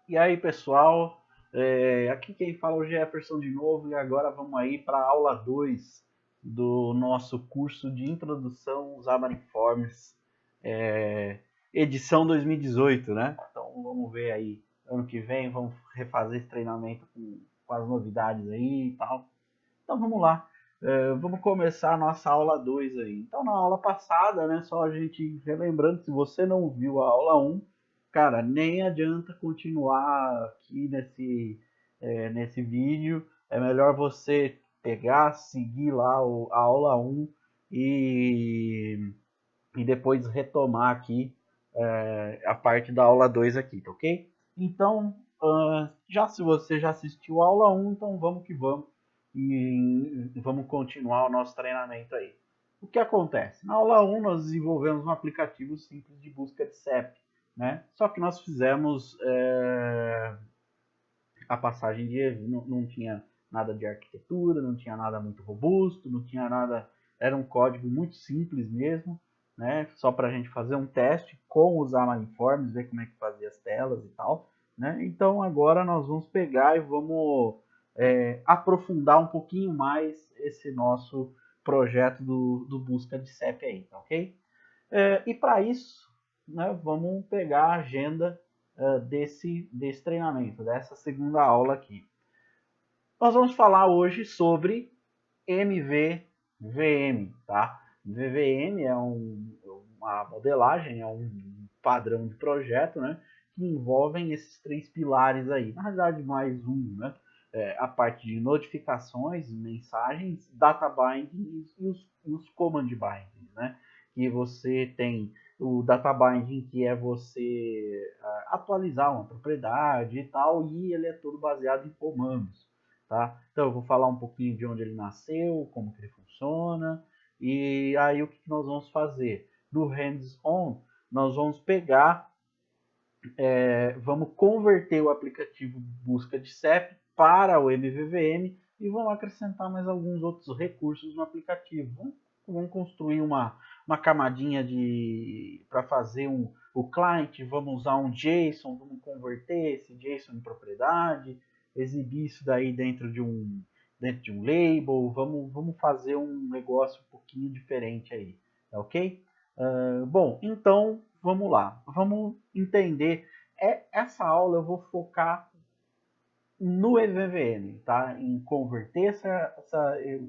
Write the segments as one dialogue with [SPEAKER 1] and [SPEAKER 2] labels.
[SPEAKER 1] E aí, pessoal, aqui quem fala é o Jefferson de novo e agora vamos aí para a aula 2 do nosso curso de Introdução aos Abaniformes, edição 2018, né? Então vamos ver aí, ano que vem, vamos refazer esse treinamento com as novidades aí e tal. Então vamos lá, vamos começar a nossa aula 2 aí. Então na aula passada, né, só a gente relembrando, se você não viu a aula um, cara, nem adianta continuar aqui nesse vídeo. É melhor você pegar, seguir lá a aula um e, e depois retomar aqui a parte da aula 2 aqui, tá ok? Então, já se você já assistiu a aula um, então vamos que vamos e vamos continuar o nosso treinamento aí. O que acontece? Na aula um nós desenvolvemos um aplicativo simples de busca de CEP, né? Só que nós fizemos a passagem de não tinha nada de arquitetura, não tinha nada muito robusto, não tinha nada, era um código muito simples mesmo, né? Só para a gente fazer um teste com os Amaliformes, ver como é que fazia as telas e tal, né? Então agora nós vamos pegar e vamos aprofundar um pouquinho mais esse nosso projeto do busca de CEP aí, tá ok? E para isso, né, vamos pegar a agenda desse treinamento, dessa segunda aula aqui. Nós vamos falar hoje sobre MVVM, tá? MVVM é uma modelagem, é um padrão de projeto, né? Que envolvem esses três pilares aí. Na realidade, mais um, né? A parte de notificações, mensagens, data binding e os command binding, né? Que você tem o data binding, que é você atualizar uma propriedade e tal, e ele é todo baseado em comandos. Tá? Então eu vou falar um pouquinho de onde ele nasceu, como que ele funciona, e aí o que nós vamos fazer? Do hands-on, nós vamos pegar, vamos converter o aplicativo busca de CEP para o MVVM e vamos acrescentar mais alguns outros recursos no aplicativo. Vamos construir uma camadinha para fazer o client, vamos usar um JSON, vamos converter esse JSON em propriedade, exibir isso daí dentro de um label, vamos fazer um negócio um pouquinho diferente aí, ok? Bom, então vamos lá, vamos entender. Essa aula eu vou focar no EVVM, tá? Em converter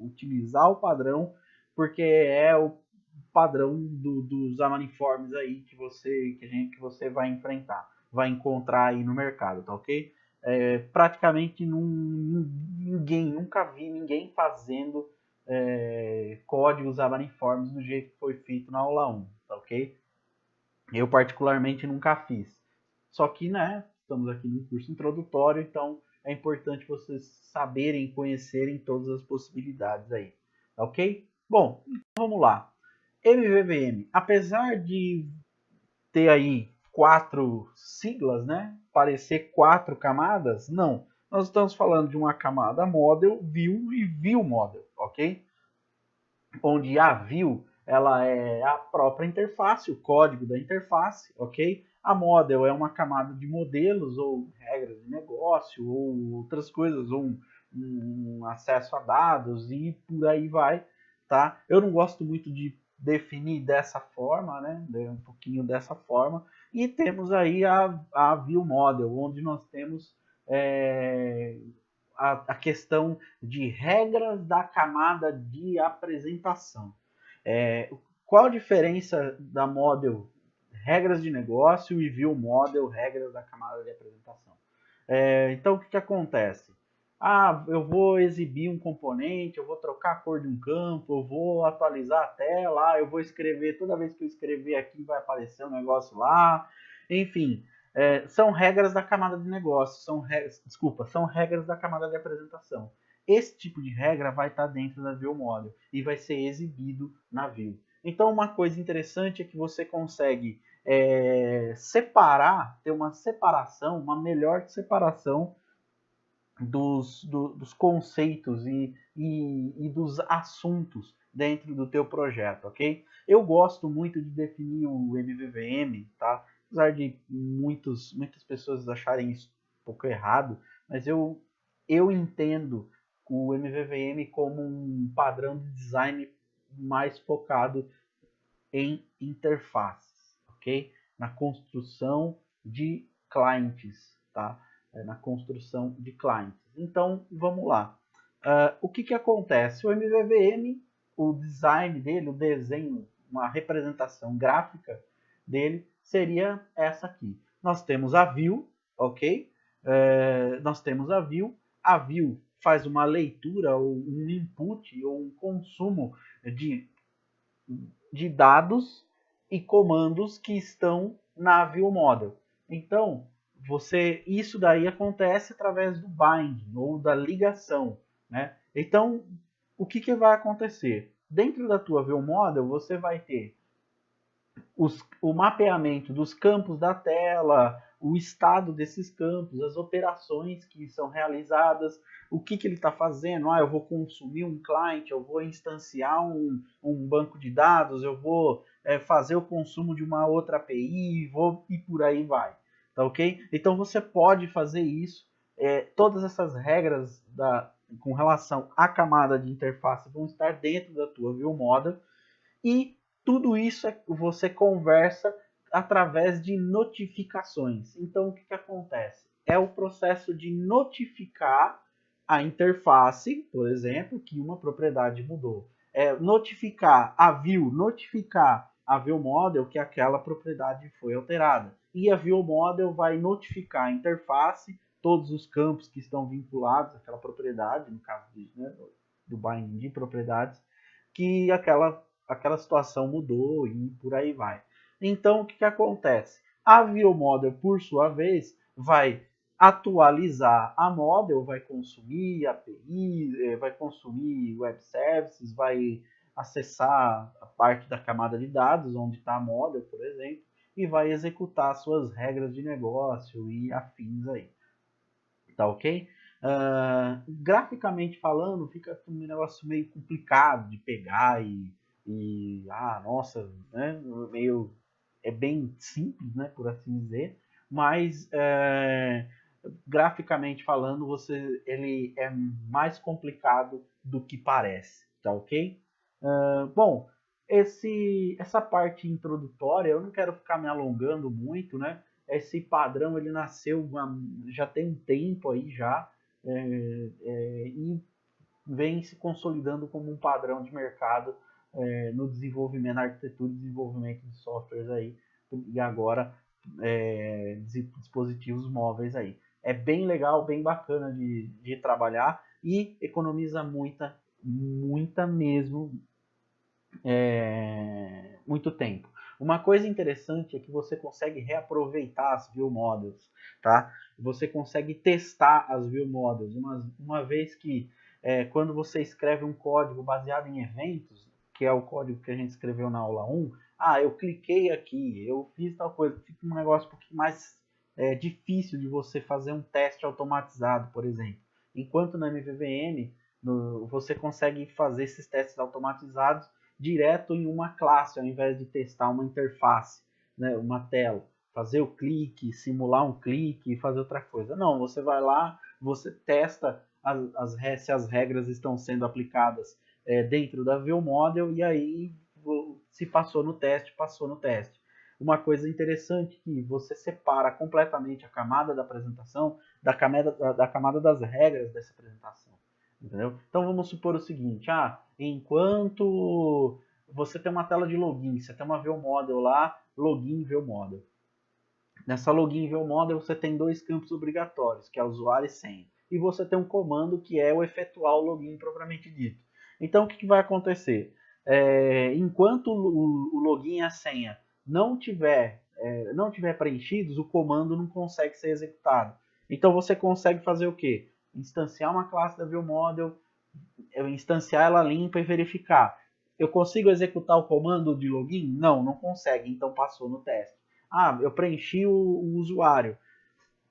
[SPEAKER 1] utilizar o padrão, porque é o padrão dos amaniformes aí que você vai enfrentar, vai encontrar aí no mercado, tá ok? Praticamente ninguém, nunca vi ninguém fazendo códigos amaniformes do jeito que foi feito na aula 1, tá ok? Eu particularmente nunca fiz. Só que, né, estamos aqui no curso introdutório, então é importante vocês saberem, conhecerem todas as possibilidades aí, ok? Bom, então vamos lá. MVVM, apesar de ter aí 4 siglas, né, parecer 4 camadas, não. Nós estamos falando de uma camada model, view e view model, ok? Onde a view ela é a própria interface, o código da interface, ok? A model é uma camada de modelos ou regras de negócio ou outras coisas, ou um acesso a dados e por aí vai, tá? Eu não gosto muito de definir dessa forma, né? Um pouquinho dessa forma. E temos aí a view model, onde nós temos a questão de regras da camada de apresentação. Qual a diferença da model regras de negócio e view model regras da camada de apresentação? Então, o que acontece? Eu vou exibir um componente, eu vou trocar a cor de um campo, eu vou atualizar a tela, eu vou escrever, toda vez que eu escrever aqui vai aparecer um negócio lá, enfim, são regras da camada de negócio, são regras da camada de apresentação. Esse tipo de regra vai estar dentro da View Model e vai ser exibido na View. Então, uma coisa interessante é que você consegue separar, ter uma separação, uma melhor separação dos conceitos e dos assuntos dentro do teu projeto, ok? Eu gosto muito de definir o MVVM, tá? Apesar de muitas pessoas acharem isso pouco errado, mas eu entendo o MVVM como um padrão de design mais focado em interfaces, ok? Na construção de clientes, tá? Na construção de clientes. Então, vamos lá. O que acontece? O MVVM, o design dele, o desenho, uma representação gráfica dele seria essa aqui. Nós temos a view, ok? Nós temos a view faz uma leitura, ou um input, ou um consumo de dados e comandos que estão na view model. Então, isso daí acontece através do binding ou da ligação, né? Então, o que vai acontecer? Dentro da tua view model, você vai ter o mapeamento dos campos da tela, o estado desses campos, as operações que são realizadas, o que ele está fazendo. Eu vou consumir um client, eu vou instanciar um banco de dados, eu vou fazer o consumo de uma outra API, e por aí vai. Tá ok? Então você pode fazer isso. Todas essas regras com relação à camada de interface vão estar dentro da tua view model e tudo isso você conversa através de notificações. Então, o que acontece? É o processo de notificar a interface, por exemplo, que uma propriedade mudou. Notificar a view, notificar a view model que aquela propriedade foi alterada. E a view model vai notificar a interface, todos os campos que estão vinculados àquela propriedade, no caso do binding de propriedades, que aquela situação mudou e por aí vai. Então, o que acontece? A view model, por sua vez, vai atualizar a model, vai consumir API, vai consumir web services, vai acessar a parte da camada de dados, onde está a model, por exemplo, e vai executar suas regras de negócio e afins aí. Tá ok? Graficamente falando, fica um negócio meio complicado de pegar nossa, né? É bem simples, né? Por assim dizer, mas graficamente falando, ele é mais complicado do que parece, tá ok? Bom, essa parte introdutória, eu não quero ficar me alongando muito, né? Esse padrão ele nasceu já tem um tempo aí já e vem se consolidando como um padrão de mercado no desenvolvimento, na arquitetura e desenvolvimento de softwares aí e agora dispositivos móveis aí. É bem legal, bem bacana de trabalhar e economiza muita mesmo, muito tempo. Uma coisa interessante é que você consegue reaproveitar as view models, tá? Você consegue testar as view models, uma vez que quando você escreve um código baseado em eventos, que é o código que a gente escreveu na aula 1, eu cliquei aqui, eu fiz tal coisa, fica um negócio um pouquinho mais difícil de você fazer um teste automatizado, por exemplo. Enquanto na MVVM, você consegue fazer esses testes automatizados direto em uma classe, ao invés de testar uma interface, né, uma tela, fazer o clique, simular um clique e fazer outra coisa. Não, você vai lá, você testa se as regras estão sendo aplicadas dentro da view model e aí se passou no teste, passou no teste. Uma coisa interessante que você separa completamente a camada da apresentação da camada das regras dessa apresentação. Entendeu? Então vamos supor o seguinte, enquanto você tem uma tela de login, você tem uma view model lá, login view model. Nessa login view model você tem dois campos obrigatórios, que é usuário e senha. E você tem um comando que é o efetuar o login propriamente dito. Então o que vai acontecer? Enquanto o login e a senha não tiver preenchidos, o comando não consegue ser executado. Então você consegue fazer o quê? Instanciar uma classe da view model, instanciar ela limpa e verificar. Eu consigo executar o comando de login? Não consegue, então passou no teste. Eu preenchi o usuário.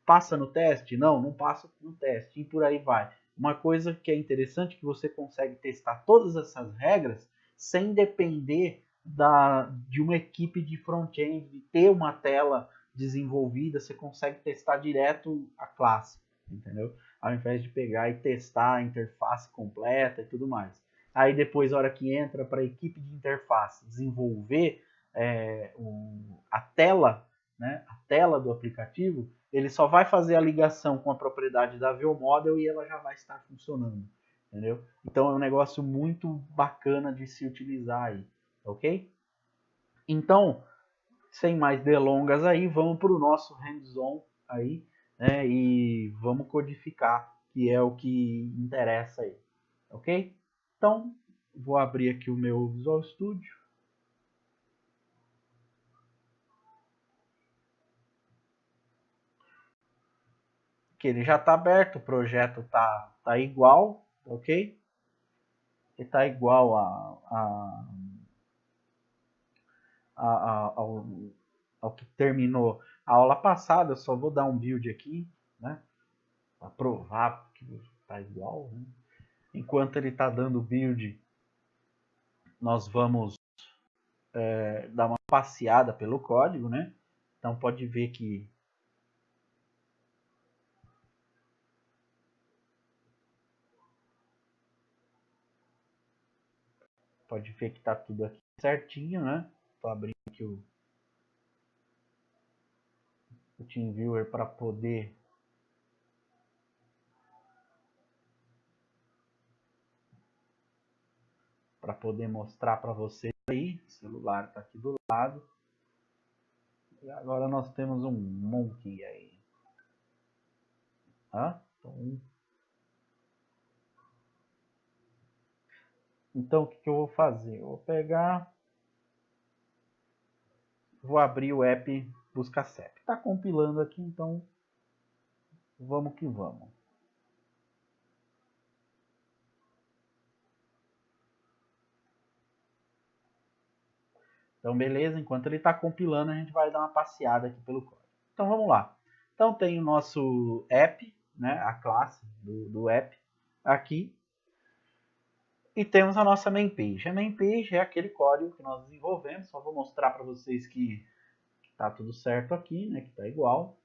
[SPEAKER 1] Passa no teste? Não passa no teste. E por aí vai. Uma coisa que é interessante é que você consegue testar todas essas regras sem depender de uma equipe de front-end, de ter uma tela desenvolvida, você consegue testar direto a classe, entendeu? Ao invés de pegar e testar a interface completa e tudo mais. Aí depois, a hora que entra para a equipe de interface desenvolver a tela, né, a tela do aplicativo, ele só vai fazer a ligação com a propriedade da ViewModel e ela já vai estar funcionando, entendeu? Então é um negócio muito bacana de se utilizar aí, ok? Então, sem mais delongas aí, vamos para o nosso hands-on aí, né, e vamos codificar, que é o que interessa aí, ok? Então, vou abrir aqui o meu Visual Studio. Que ele já está aberto, o projeto tá igual, ok? Ele está igual ao que terminou a aula passada. Eu só vou dar um build aqui, né? Para provar que está igual. Né? Enquanto ele está dando build, nós vamos dar uma passeada pelo código, né? Então pode ver que está tudo aqui certinho, né? Estou abrindo aqui o TeamViewer para poder mostrar para vocês aí. O celular está aqui do lado. E agora nós temos um monkey aí. Tá? Então o que eu vou fazer? Eu vou pegar, vou abrir o app Buscacep. Está compilando aqui, então vamos que vamos. Então beleza, enquanto ele está compilando a gente vai dar uma passeada aqui pelo código. Então vamos lá. Então tem o nosso app, né, a classe do app aqui. E temos a nossa main page. A main page é aquele código que nós desenvolvemos. Só vou mostrar para vocês que está tudo certo aqui, né, que está igual.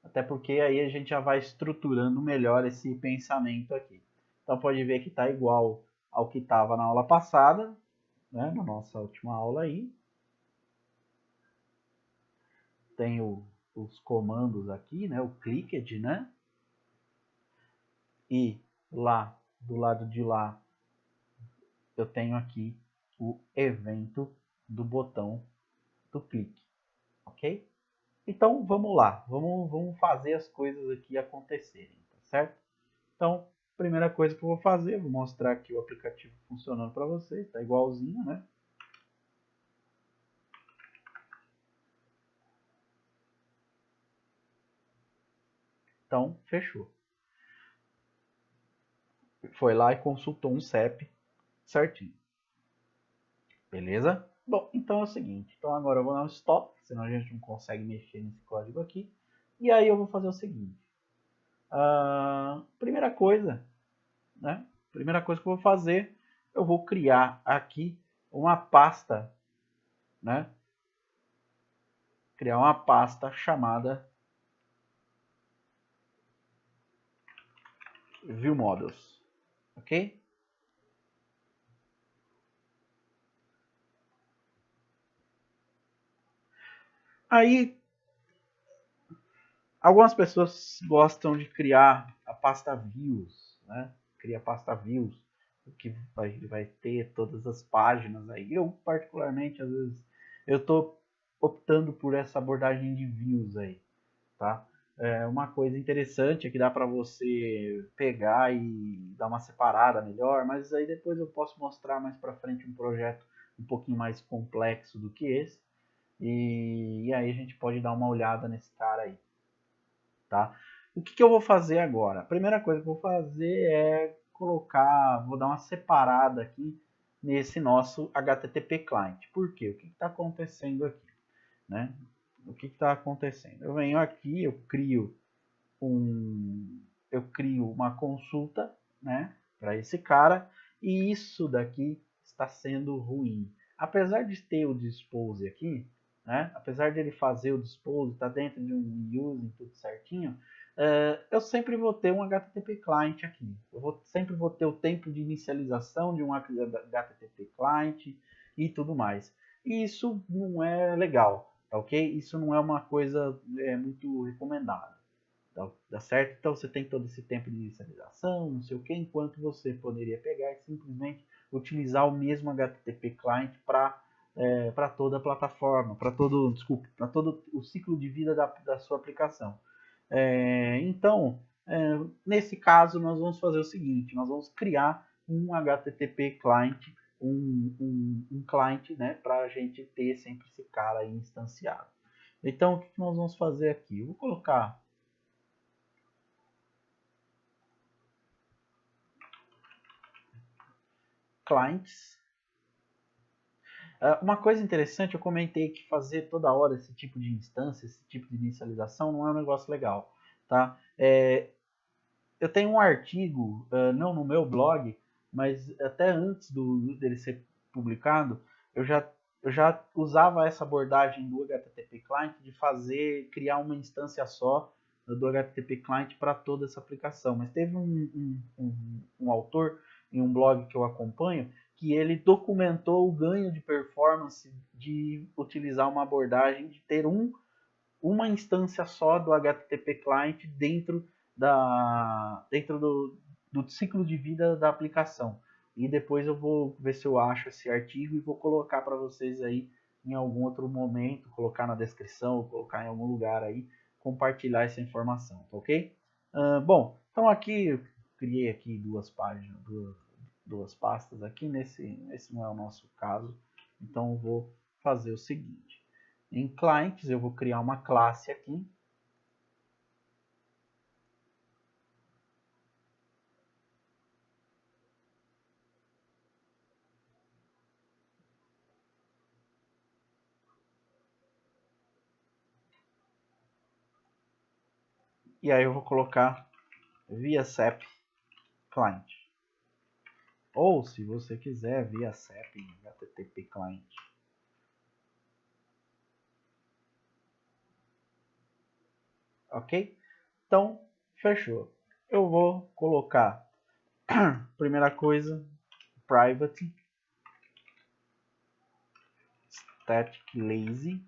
[SPEAKER 1] Até porque aí a gente já vai estruturando melhor esse pensamento aqui. Então pode ver que está igual ao que estava na aula passada, né, na nossa última aula aí. Tem os comandos aqui, né, o clicked, né? E lá, do lado de lá, eu tenho aqui o evento do botão do clique, ok? Então vamos lá, vamos fazer as coisas aqui acontecerem, tá certo? Então, primeira coisa que eu vou fazer, vou mostrar aqui o aplicativo funcionando para vocês, tá igualzinho, né? Então, fechou. Foi lá e consultou um CEP certinho. Beleza? Bom, então é o seguinte. Então agora eu vou dar um stop, senão a gente não consegue mexer nesse código aqui. E aí eu vou fazer o seguinte. Primeira coisa, né? Primeira coisa que eu vou fazer, eu vou criar aqui uma pasta, né? Criar uma pasta chamada ViewModels, ok? Aí, algumas pessoas gostam de criar a pasta Views, né? Cria a pasta Views, que vai ter todas as páginas aí. Eu, particularmente, às vezes, eu estou optando por essa abordagem de Views aí, tá? Uma coisa interessante é que dá para você pegar e dar uma separada melhor, mas aí depois eu posso mostrar mais para frente um projeto um pouquinho mais complexo do que esse. E aí a gente pode dar uma olhada nesse cara aí, tá? O que eu vou fazer agora? A primeira coisa que eu vou fazer é colocar, vou dar uma separada aqui nesse nosso HTTP client. Por quê? O que está acontecendo aqui, né? O que está acontecendo? Eu venho aqui, eu crio uma consulta, né, para esse cara, E isso daqui está sendo ruim. Apesar de ter o dispose aqui, né? Apesar de ele fazer o dispose, tá dentro de um using, tudo certinho, eu sempre vou ter um HTTP client aqui. Sempre vou ter o tempo de inicialização de um HTTP client e tudo mais. E isso não é legal, tá ok? Isso não é uma coisa muito recomendada. Dá certo? Então você tem todo esse tempo de inicialização, não sei o que, enquanto você poderia pegar e simplesmente utilizar o mesmo HTTP client para toda a plataforma, para todo o ciclo de vida da sua aplicação. Então, nesse caso, nós vamos fazer o seguinte: nós vamos criar um HTTP client, um client, né, para a gente ter sempre esse cara aí instanciado. Então, o que nós vamos fazer aqui? Eu vou colocar clients. Uma coisa interessante, eu comentei que fazer toda hora esse tipo de instância, esse tipo de inicialização, não é um negócio legal, tá? Eu tenho um artigo, não no meu blog, mas até antes dele ser publicado, eu já usava essa abordagem do HTTP Client de criar uma instância só do HTTP Client para toda essa aplicação. Mas teve um autor em um blog que eu acompanho que ele documentou o ganho de performance de utilizar uma abordagem de ter uma instância só do HTTP Client dentro do ciclo de vida da aplicação. E depois eu vou ver se eu acho esse artigo e vou colocar para vocês aí em algum outro momento, colocar na descrição, colocar em algum lugar aí, compartilhar essa informação, tá ok? Bom, então aqui eu criei aqui duas páginas, duas pastas aqui, esse não é o nosso caso, então eu vou fazer o seguinte: em clients eu vou criar uma classe aqui, e aí eu vou colocar via CEP client. Ou, se você quiser, via CEP HTTP client. Ok? Então, fechou. Eu vou colocar, primeira coisa, private static lazy.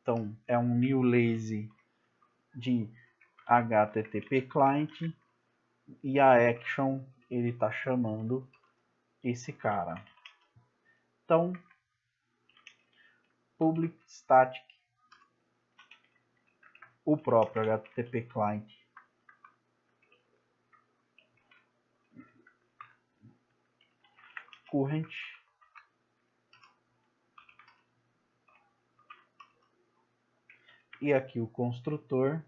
[SPEAKER 1] Então, é um new lazy de HTTP client e a action ele está chamando esse cara. Então, public static, o próprio HTTP client current e aqui o construtor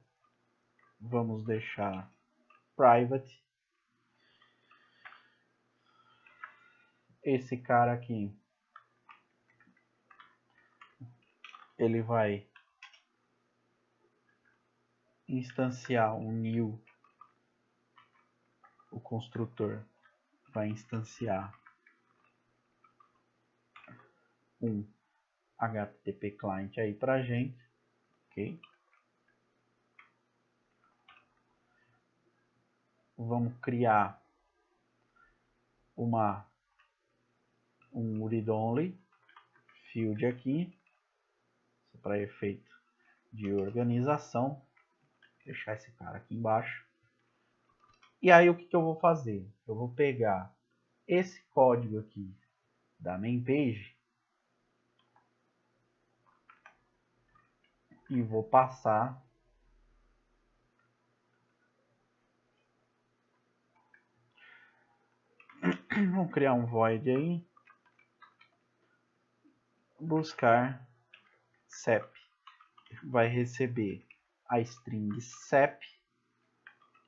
[SPEAKER 1] vamos deixar private. Esse cara aqui ele vai instanciar um new, o construtor vai instanciar um HTTP client aí pra gente, ok? Vamos criar um read-only field aqui, para efeito de organização, deixar esse cara aqui embaixo. E aí o que eu vou fazer? Eu vou pegar esse código aqui da main page e vou passar vamos criar um void aí, buscar CEP, vai receber a string CEP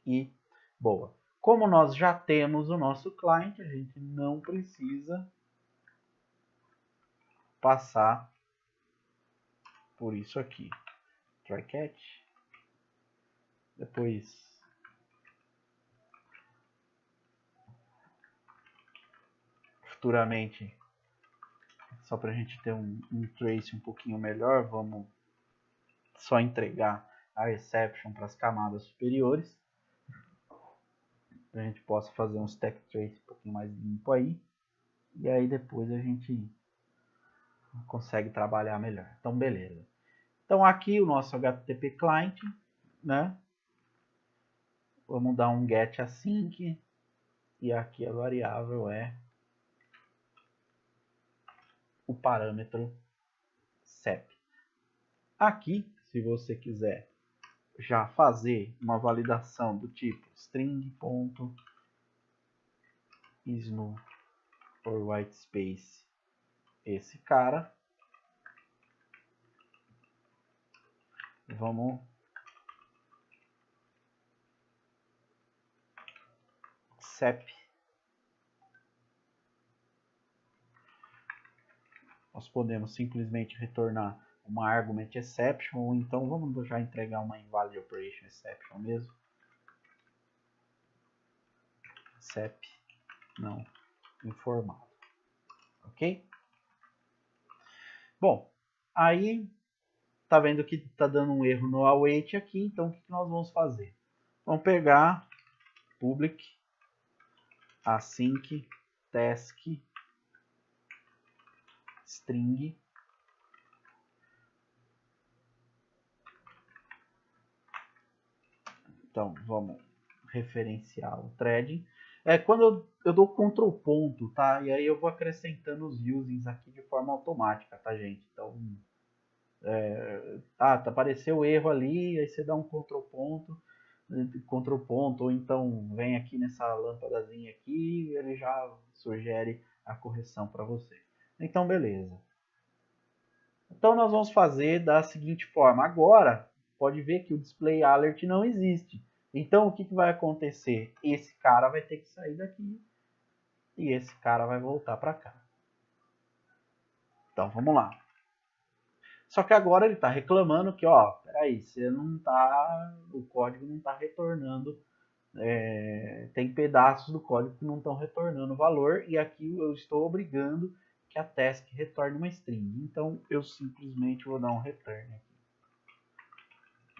[SPEAKER 1] e boa. Como nós já temos o nosso client, a gente não precisa passar por isso aqui. Try catch. Depois futuramente, só para a gente ter um trace um pouquinho melhor, vamos só entregar a exception para as camadas superiores. A gente possa fazer um stack trace um pouquinho mais limpo aí. E aí depois a gente consegue trabalhar melhor. Então, beleza. Então, aqui o nosso HTTP client, né? Vamos dar um get async. E aqui a variável é o parâmetro SEP. Aqui, se você quiser já fazer uma validação do tipo string.isNo for whitespace esse cara, vamos SEP. Nós podemos simplesmente retornar uma argument exception, ou então vamos já entregar uma invalid operation exception mesmo. SEP não informado. Ok? Bom, aí tá vendo que tá dando um erro no await aqui, então o que nós vamos fazer? Vamos pegar public async task string então vamos referenciar o thread. Quando eu dou Ctrl ponto, tá? E aí eu vou acrescentando os usings aqui de forma automática, tá, gente? Então, apareceu o erro ali, aí você dá um Ctrl ponto, ou então vem aqui nessa lâmpadazinha aqui, ele já sugere a correção para você. Então, beleza. Então, nós vamos fazer da seguinte forma. Agora, pode ver que o display alert não existe. Então, o que vai acontecer? Esse cara vai ter que sair daqui e esse cara vai voltar para cá. Então, vamos lá. Só que agora ele está reclamando que, ó, peraí, você não tá, o código não está retornando, tem pedaços do código que não estão retornando valor e aqui eu estou obrigando que a task retorne uma string. Então, eu simplesmente vou dar um return aqui.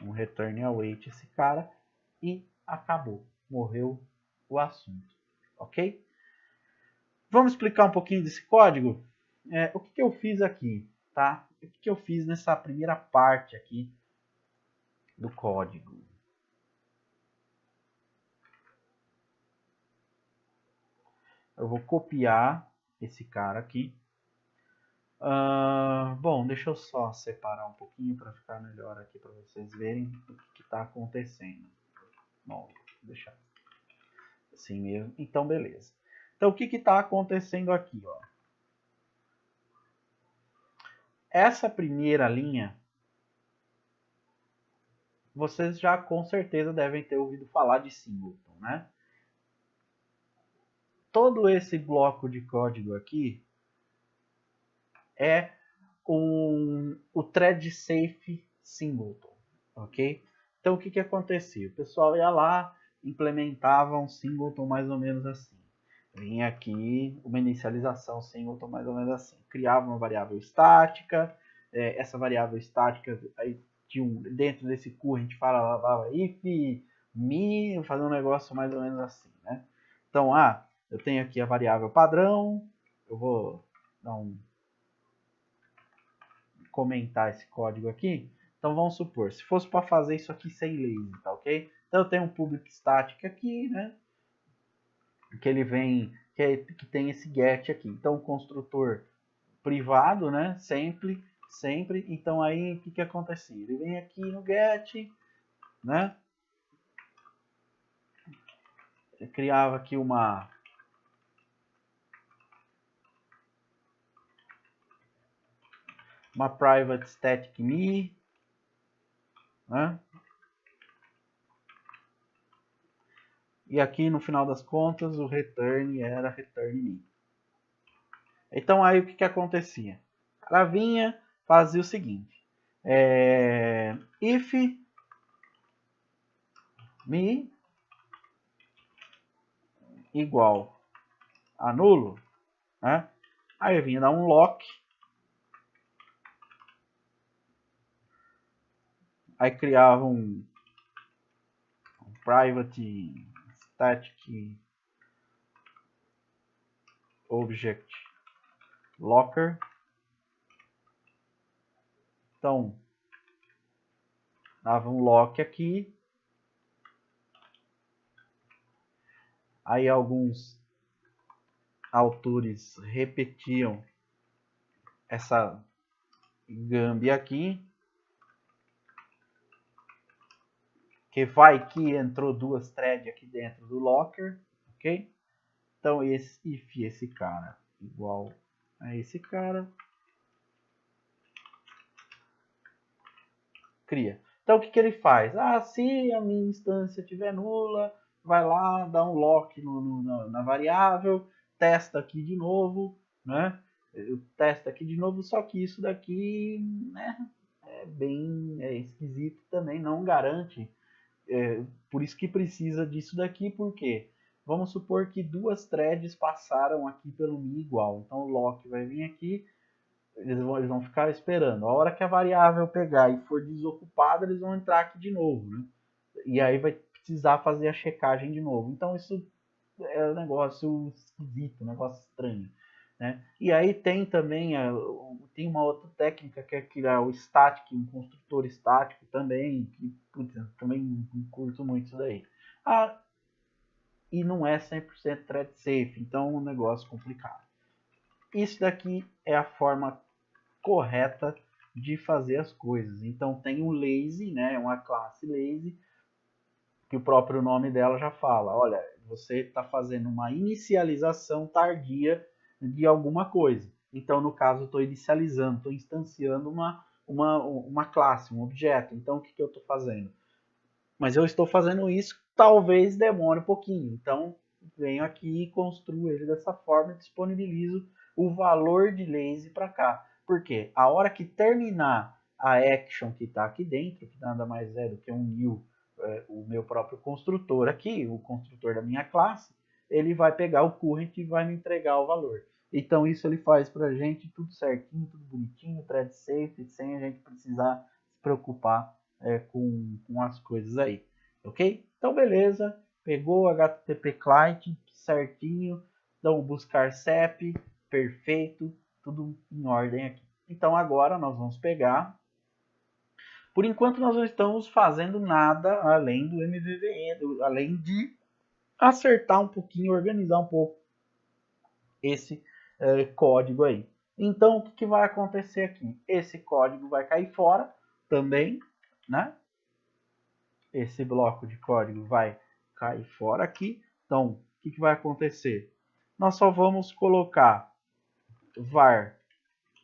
[SPEAKER 1] Um return await esse cara. E acabou, morreu o assunto, ok? Vamos explicar um pouquinho desse código? O que eu fiz aqui, tá? O que eu fiz nessa primeira parte aqui do código? Eu vou copiar esse cara aqui. Bom, deixa eu só separar um pouquinho para ficar melhor aqui para vocês verem o que está acontecendo. Bom, vou deixar assim mesmo. Então, beleza. Então, o que está acontecendo aqui? Ó? Essa primeira linha, vocês já com certeza devem ter ouvido falar de singleton, né? Todo esse bloco de código aqui é o thread safe singleton, ok? Então, o que acontecia? O pessoal ia lá, implementava um singleton mais ou menos assim. Vinha aqui uma inicialização singleton mais ou menos assim. Criava uma variável estática, essa variável estática, aí dentro desse curl a gente falava if, me, fazer um negócio mais ou menos assim, né? Então, eu tenho aqui a variável padrão, eu vou dar comentar esse código aqui. Então vamos supor, se fosse para fazer isso aqui sem lazy, tá ok? Então eu tenho um public static aqui, né? Que ele vem, que tem esse get aqui. Então o construtor privado, né? Sempre. Então aí o que acontecia? Ele vem aqui no get, né? Ele criava aqui uma private static me, né? E aqui no final das contas o return era return me. Então aí o que acontecia? Ela vinha, fazia o seguinte: if me igual a nulo, né? Aí eu vinha dar um lock, aí criava um private static object locker. Então, dava um lock aqui. Aí alguns autores repetiam essa gambia aqui. Que vai que entrou duas threads aqui dentro do locker, ok? Então esse cara igual a esse cara. Cria. Então o que ele faz? Se a minha instância estiver nula, vai lá, dá um lock na variável, testa aqui de novo, né? Eu testo aqui de novo, só que isso daqui, né, é bem esquisito também, não garante. Por isso que precisa disso daqui, porque vamos supor que duas threads passaram aqui pelo mi igual. Então o lock vai vir aqui, eles vão ficar esperando. A hora que a variável pegar e for desocupada, eles vão entrar aqui de novo, né? E aí vai precisar fazer a checagem de novo. Então isso é um negócio esquisito, um negócio estranho, né? E aí tem também tem uma outra técnica que é criar o static, um construtor estático também, que putz, também curto muito isso daí. E não é 100% thread safe, então é um negócio complicado. Isso daqui é a forma correta de fazer as coisas. Então tem o lazy, né, uma classe lazy, que o próprio nome dela já fala, olha, você está fazendo uma inicialização tardia de alguma coisa. Então, no caso, estou inicializando, estou instanciando uma classe, um objeto. Então, o que eu estou fazendo? Mas eu estou fazendo isso, talvez demore um pouquinho. Então, venho aqui e construo ele dessa forma e disponibilizo o valor de lazy para cá. Por quê? A hora que terminar a action que está aqui dentro, que nada mais é do que um new, o meu próprio construtor aqui, o construtor da minha classe, ele vai pegar o current e vai me entregar o valor. Então isso ele faz para a gente tudo certinho, tudo bonitinho, thread safe, sem a gente precisar se preocupar com as coisas aí, ok? Então beleza, pegou o HTTP client certinho, então buscar CEP, perfeito, tudo em ordem aqui. Então agora nós vamos pegar, por enquanto nós não estamos fazendo nada além do MVVM, além de acertar um pouquinho, organizar um pouco esse código aí. Então o que vai acontecer aqui? Esse código vai cair fora também, né? Esse bloco de código vai cair fora aqui. Então, o que vai acontecer? Nós só vamos colocar var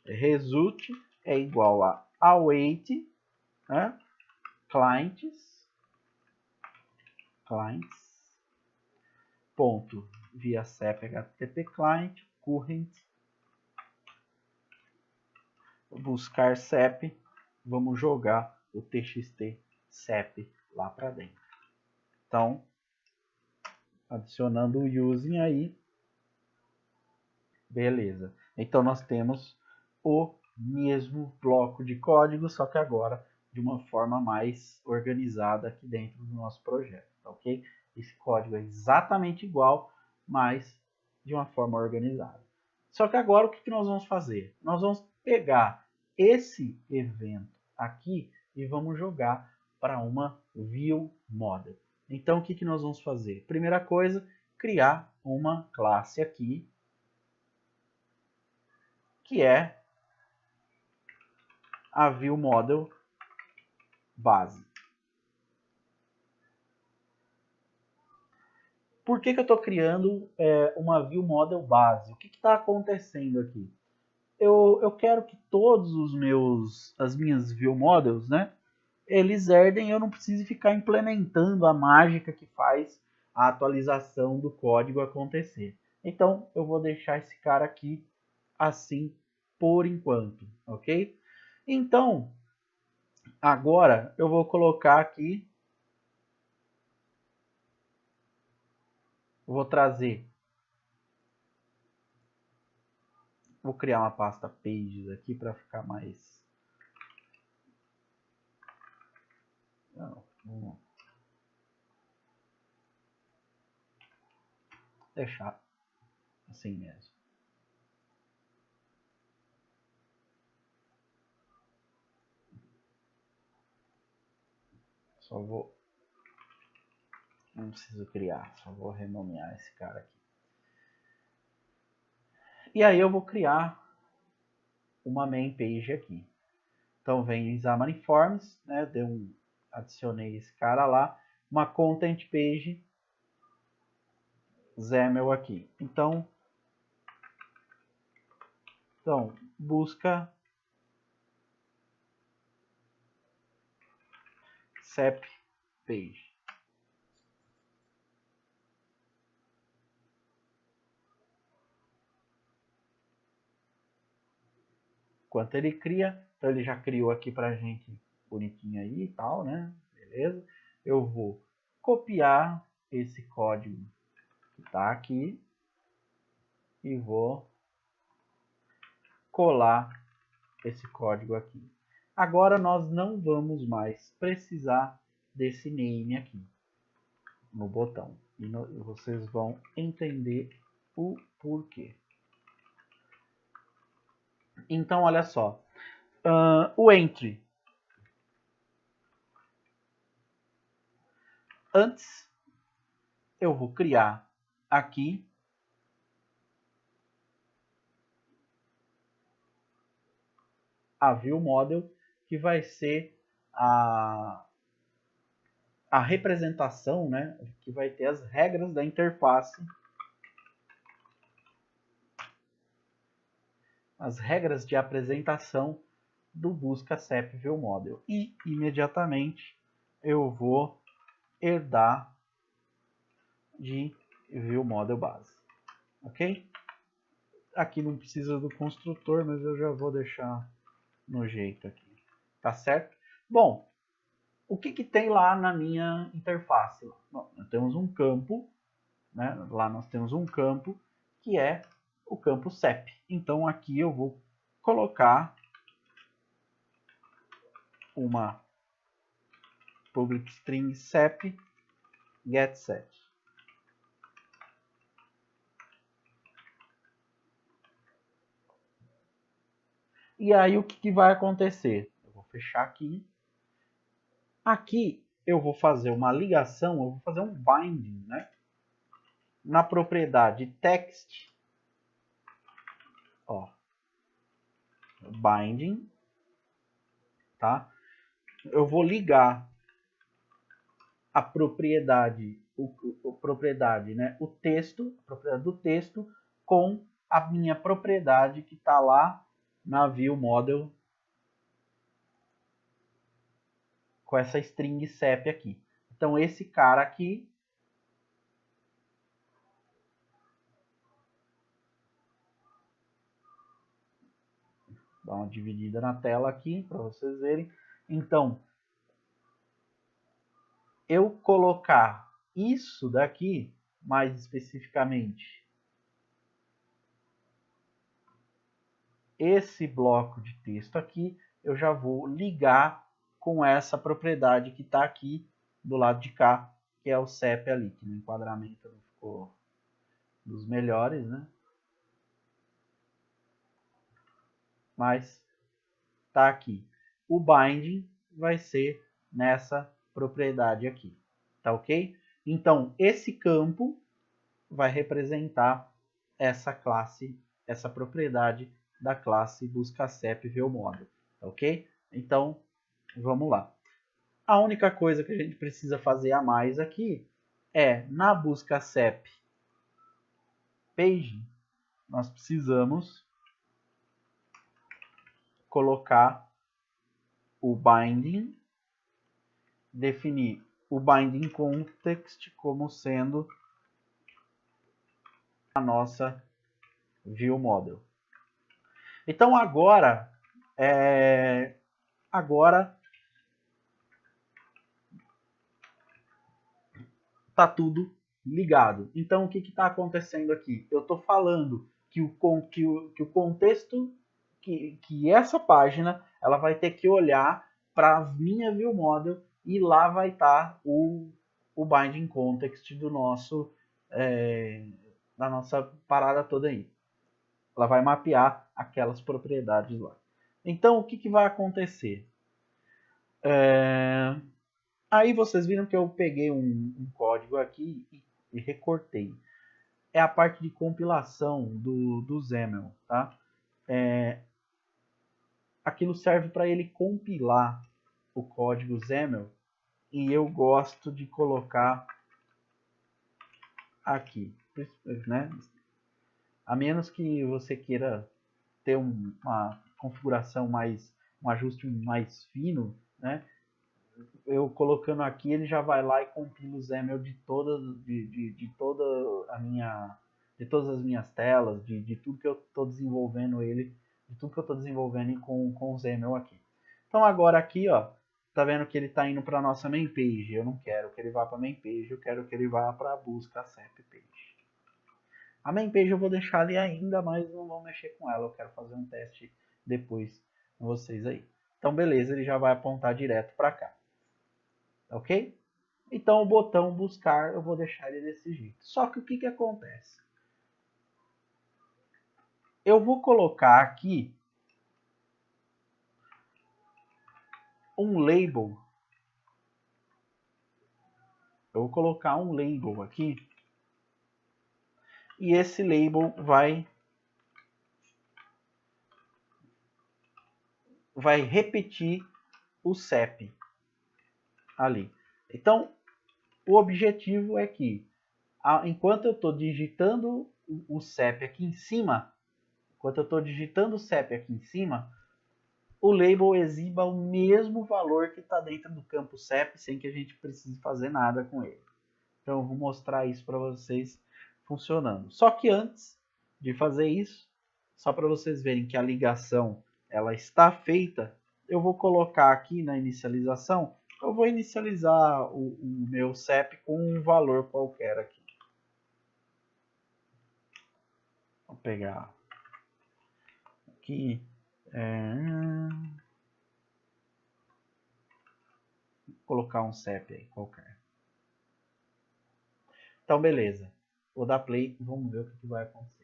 [SPEAKER 1] result é igual a await, né? clients ponto via CEP HTTP client current buscar CEP, vamos jogar o txt CEP lá para dentro. Então, adicionando o using aí, beleza. Então nós temos o mesmo bloco de código, só que agora de uma forma mais organizada aqui dentro do nosso projeto, tá ok? Esse código é exatamente igual, mas de uma forma organizada. Só que agora o que nós vamos fazer? Nós vamos pegar esse evento aqui e vamos jogar para uma view model. Então o que nós vamos fazer? Primeira coisa, criar uma classe aqui, que é a view model base. Por que eu estou criando uma view model base? O que está acontecendo aqui? Eu quero que todos as minhas view models, né, eles herdem, eu não preciso ficar implementando a mágica que faz a atualização do código acontecer. Então, eu vou deixar esse cara aqui assim por enquanto, ok? Então, agora eu vou colocar aqui Eu vou trazer, vou criar uma pasta pages aqui para ficar mais, vamos deixar assim mesmo. Só vou, não preciso criar, só vou renomear esse cara aqui. E aí eu vou criar uma main page aqui. Então vem Xamarin Forms, né? Adicionei esse cara lá, uma content page XAML aqui. Então busca SEP page. Enquanto ele cria, então ele já criou aqui pra gente bonitinho aí e tal, né? Beleza? Eu vou copiar esse código que tá aqui e vou colar esse código aqui. Agora nós não vamos mais precisar desse name aqui no botão. E vocês vão entender o porquê. Então, olha só. O entry. Antes, eu vou criar aqui a view model, que vai ser a representação, né, que vai ter as regras da interface, as regras de apresentação do busca SEP view model. E imediatamente eu vou herdar de view model base, ok? Aqui não precisa do construtor, mas eu já vou deixar no jeito aqui, tá certo? Bom, o que tem lá na minha interface? Bom, nós temos um campo, né? Lá nós temos um campo que é o campo SEP. Então aqui eu vou colocar uma public string SEP getSet. E aí o que vai acontecer? Eu vou fechar aqui. Aqui eu vou fazer uma ligação, eu vou fazer um binding, né? Na propriedade text, ó, binding, tá? Eu vou ligar a propriedade, né? O texto, a propriedade do texto com a minha propriedade que está lá na view model com essa string SEP aqui. Então esse cara aqui dá uma dividida na tela aqui para vocês verem. Então eu colocar isso daqui, mais especificamente esse bloco de texto aqui, eu já vou ligar com essa propriedade que está aqui do lado de cá, que é o SEP ali, que no enquadramento não ficou dos melhores, né? Mas tá aqui. O binding vai ser nessa propriedade aqui, tá ok? Então, esse campo vai representar essa classe, essa propriedade da classe busca-SEP ViewModel, tá ok? Então, vamos lá. A única coisa que a gente precisa fazer a mais aqui é, na busca SEP Page, nós precisamos colocar o binding, definir o binding context como sendo a nossa view model. Então agora tá tudo ligado. Então, o que está acontecendo aqui? Eu estou falando que o contexto, que essa página, ela vai ter que olhar para a minha view model e lá vai estar o binding context do nosso, da nossa parada toda aí. Ela vai mapear aquelas propriedades lá. Então, o que vai acontecer? Aí vocês viram que eu peguei um código aqui e recortei. É a parte de compilação do XAML, tá? Aquilo serve para ele compilar o código XAML e eu gosto de colocar aqui, né? A menos que você queira ter uma configuração um ajuste mais fino, né? Eu colocando aqui, ele já vai lá e compila o XAML de todas as minhas telas, de tudo que eu estou desenvolvendo com o XAML aqui. Então agora aqui, ó, tá vendo que ele está indo para a nossa main page. Eu não quero que ele vá para a main page, eu quero que ele vá para a busca SAP page. A main page eu vou deixar ali ainda, mas não vou mexer com ela. Eu quero fazer um teste depois com vocês aí. Então beleza, ele já vai apontar direto para cá. Ok? Então o botão buscar eu vou deixar ele desse jeito. Só que o que acontece? Eu vou colocar aqui um label. Eu vou colocar um label aqui. E esse label vai repetir o CEP ali. Então, o objetivo é que, enquanto eu estou digitando o CEP aqui em cima, o label exiba o mesmo valor que está dentro do campo CEP, sem que a gente precise fazer nada com ele. Então, eu vou mostrar isso para vocês funcionando. Só que antes de fazer isso, só para vocês verem que a ligação ela está feita, eu vou colocar aqui na inicialização, eu vou inicializar o meu CEP com um valor qualquer aqui. Vou pegar aqui, colocar um CEP aí qualquer. Então, beleza. Vou dar play e vamos ver o que vai acontecer.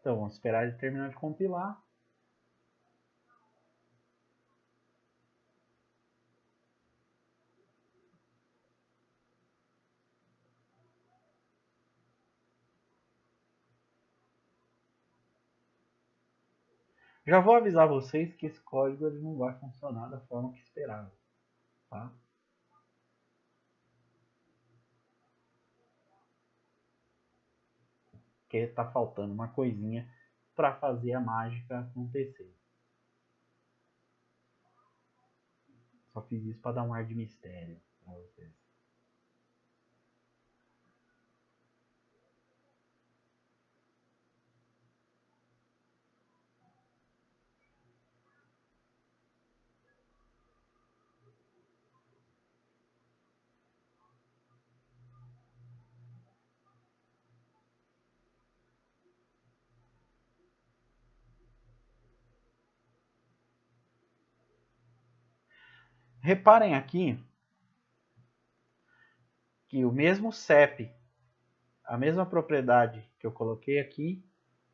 [SPEAKER 1] Então, vamos esperar ele terminar de compilar. Já vou avisar vocês que esse código ele não vai funcionar da forma que esperava, tá? Porque está faltando uma coisinha para fazer a mágica acontecer. Só fiz isso para dar um ar de mistério para vocês. Reparem aqui que o mesmo CEP, a mesma propriedade que eu coloquei aqui,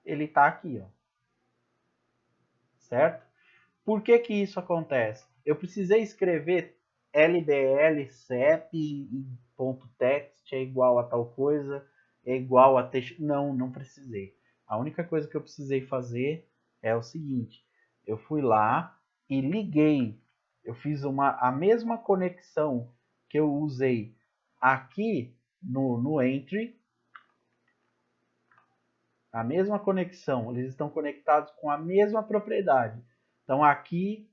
[SPEAKER 1] ele está aqui, ó. Certo? Por que que isso acontece? Eu precisei escrever LBL CEP.text é igual a tal coisa, é igual a texto. Não precisei. A única coisa que eu precisei fazer é o seguinte: eu fui lá e liguei. Eu fiz a mesma conexão que eu usei aqui no entry. A mesma conexão, eles estão conectados com a mesma propriedade. Então aqui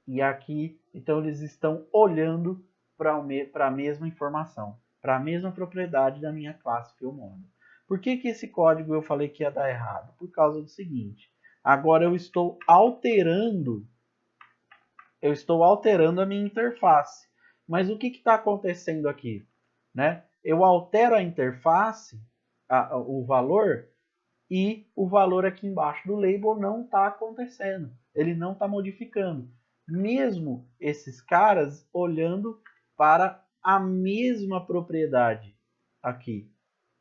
[SPEAKER 1] e aqui, então eles estão olhando para a mesma informação, para a mesma propriedade da minha classe FillModel. Por que esse código eu falei que ia dar errado? Por causa do seguinte, agora eu estou alterando a minha interface. Mas o que está acontecendo aqui? Né? Eu altero a interface, o valor, e o valor aqui embaixo do label não está acontecendo. Ele não está modificando. Mesmo esses caras olhando para a mesma propriedade aqui.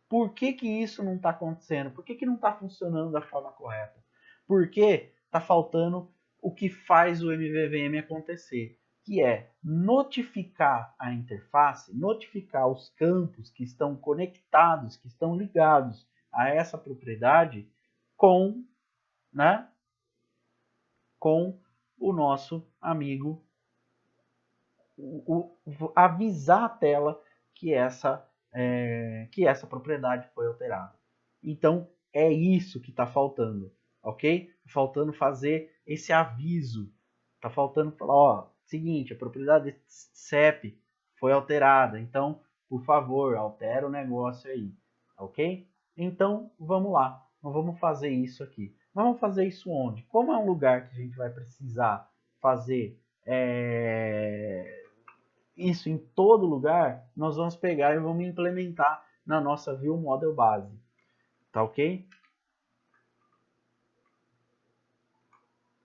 [SPEAKER 1] Por que isso não está acontecendo? Por que não está funcionando da forma correta? Porque está faltando o que faz o MVVM acontecer, que é notificar a interface, notificar os campos que estão conectados, que estão ligados a essa propriedade com, né, com o nosso amigo, avisar a tela que essa propriedade foi alterada. Então, é isso que está faltando, ok? Faltando fazer esse aviso. Está faltando falar, ó, seguinte, a propriedade CEP foi alterada, então, por favor, altera o negócio aí, ok? Então, vamos lá, nós vamos fazer isso aqui. Vamos fazer isso onde? Como é um lugar que a gente vai precisar fazer isso em todo lugar, nós vamos pegar e vamos implementar na nossa ViewModel base. Tá ok?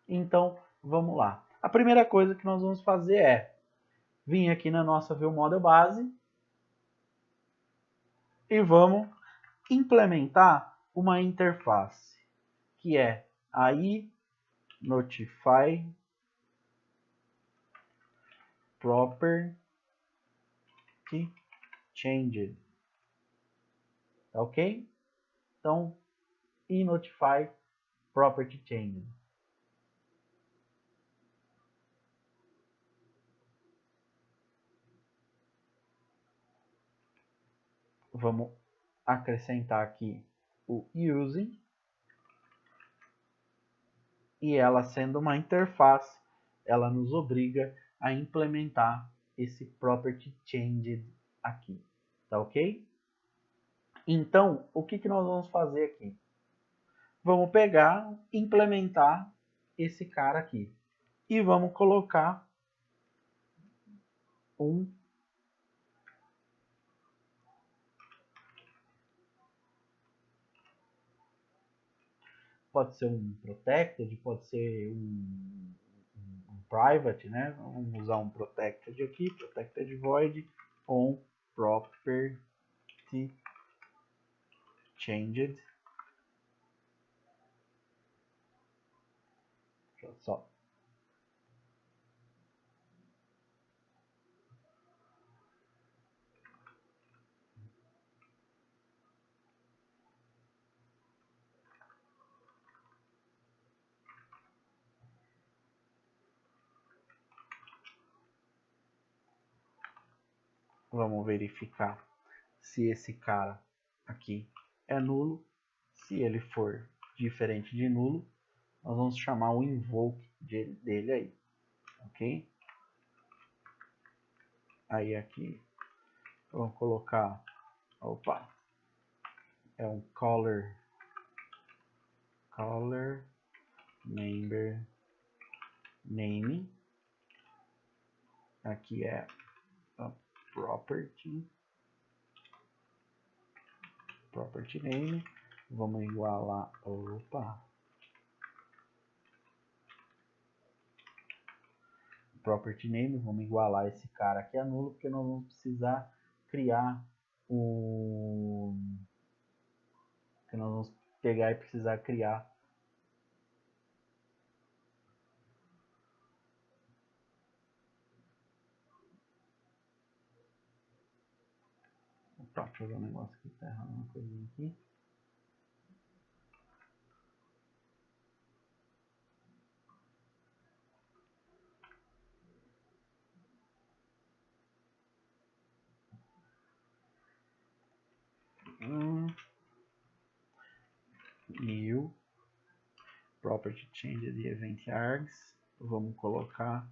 [SPEAKER 1] Então, vamos lá. A primeira coisa que nós vamos fazer é vir aqui na nossa ViewModel base e vamos implementar uma interface, que é a iNotify Property Changed. Tá ok? Então, iNotify Property Changed. Vamos acrescentar aqui o using, e ela sendo uma interface, ela nos obriga a implementar esse property changed aqui, tá ok? Então, o que nós vamos fazer aqui? Vamos pegar, implementar esse cara aqui e vamos colocar pode ser um protected, pode ser um private, né? Vamos usar um protected aqui, protected void on property changed. Só. Vamos verificar se esse cara aqui é nulo. Se ele for diferente de nulo, nós vamos chamar o invoke dele aí, ok? Aí aqui, vamos colocar, opa, é um color member name. Aqui é a property name. Vamos igualar, opa, property name, vamos igualar esse cara aqui a nulo, porque nós vamos precisar criar que nós vamos pegar e precisar criar opa, deixa eu ver um negócio aqui, tá errando uma coisinha aqui. new property change de event args. Vamos colocar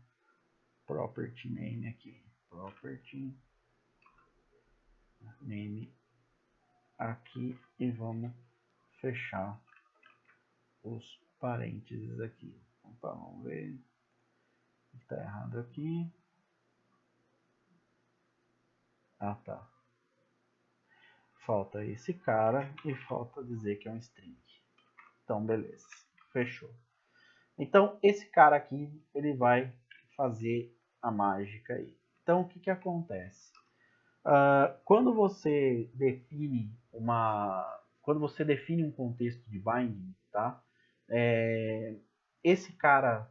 [SPEAKER 1] property name aqui, property name aqui e vamos fechar os parênteses aqui. Opa, vamos ver, está errado aqui. Ah, tá. Falta esse cara e falta dizer que é um string. Então, beleza. Fechou. Então, esse cara aqui, ele vai fazer a mágica aí. Então, o que que acontece? Quando você define um contexto de binding, tá? Esse cara,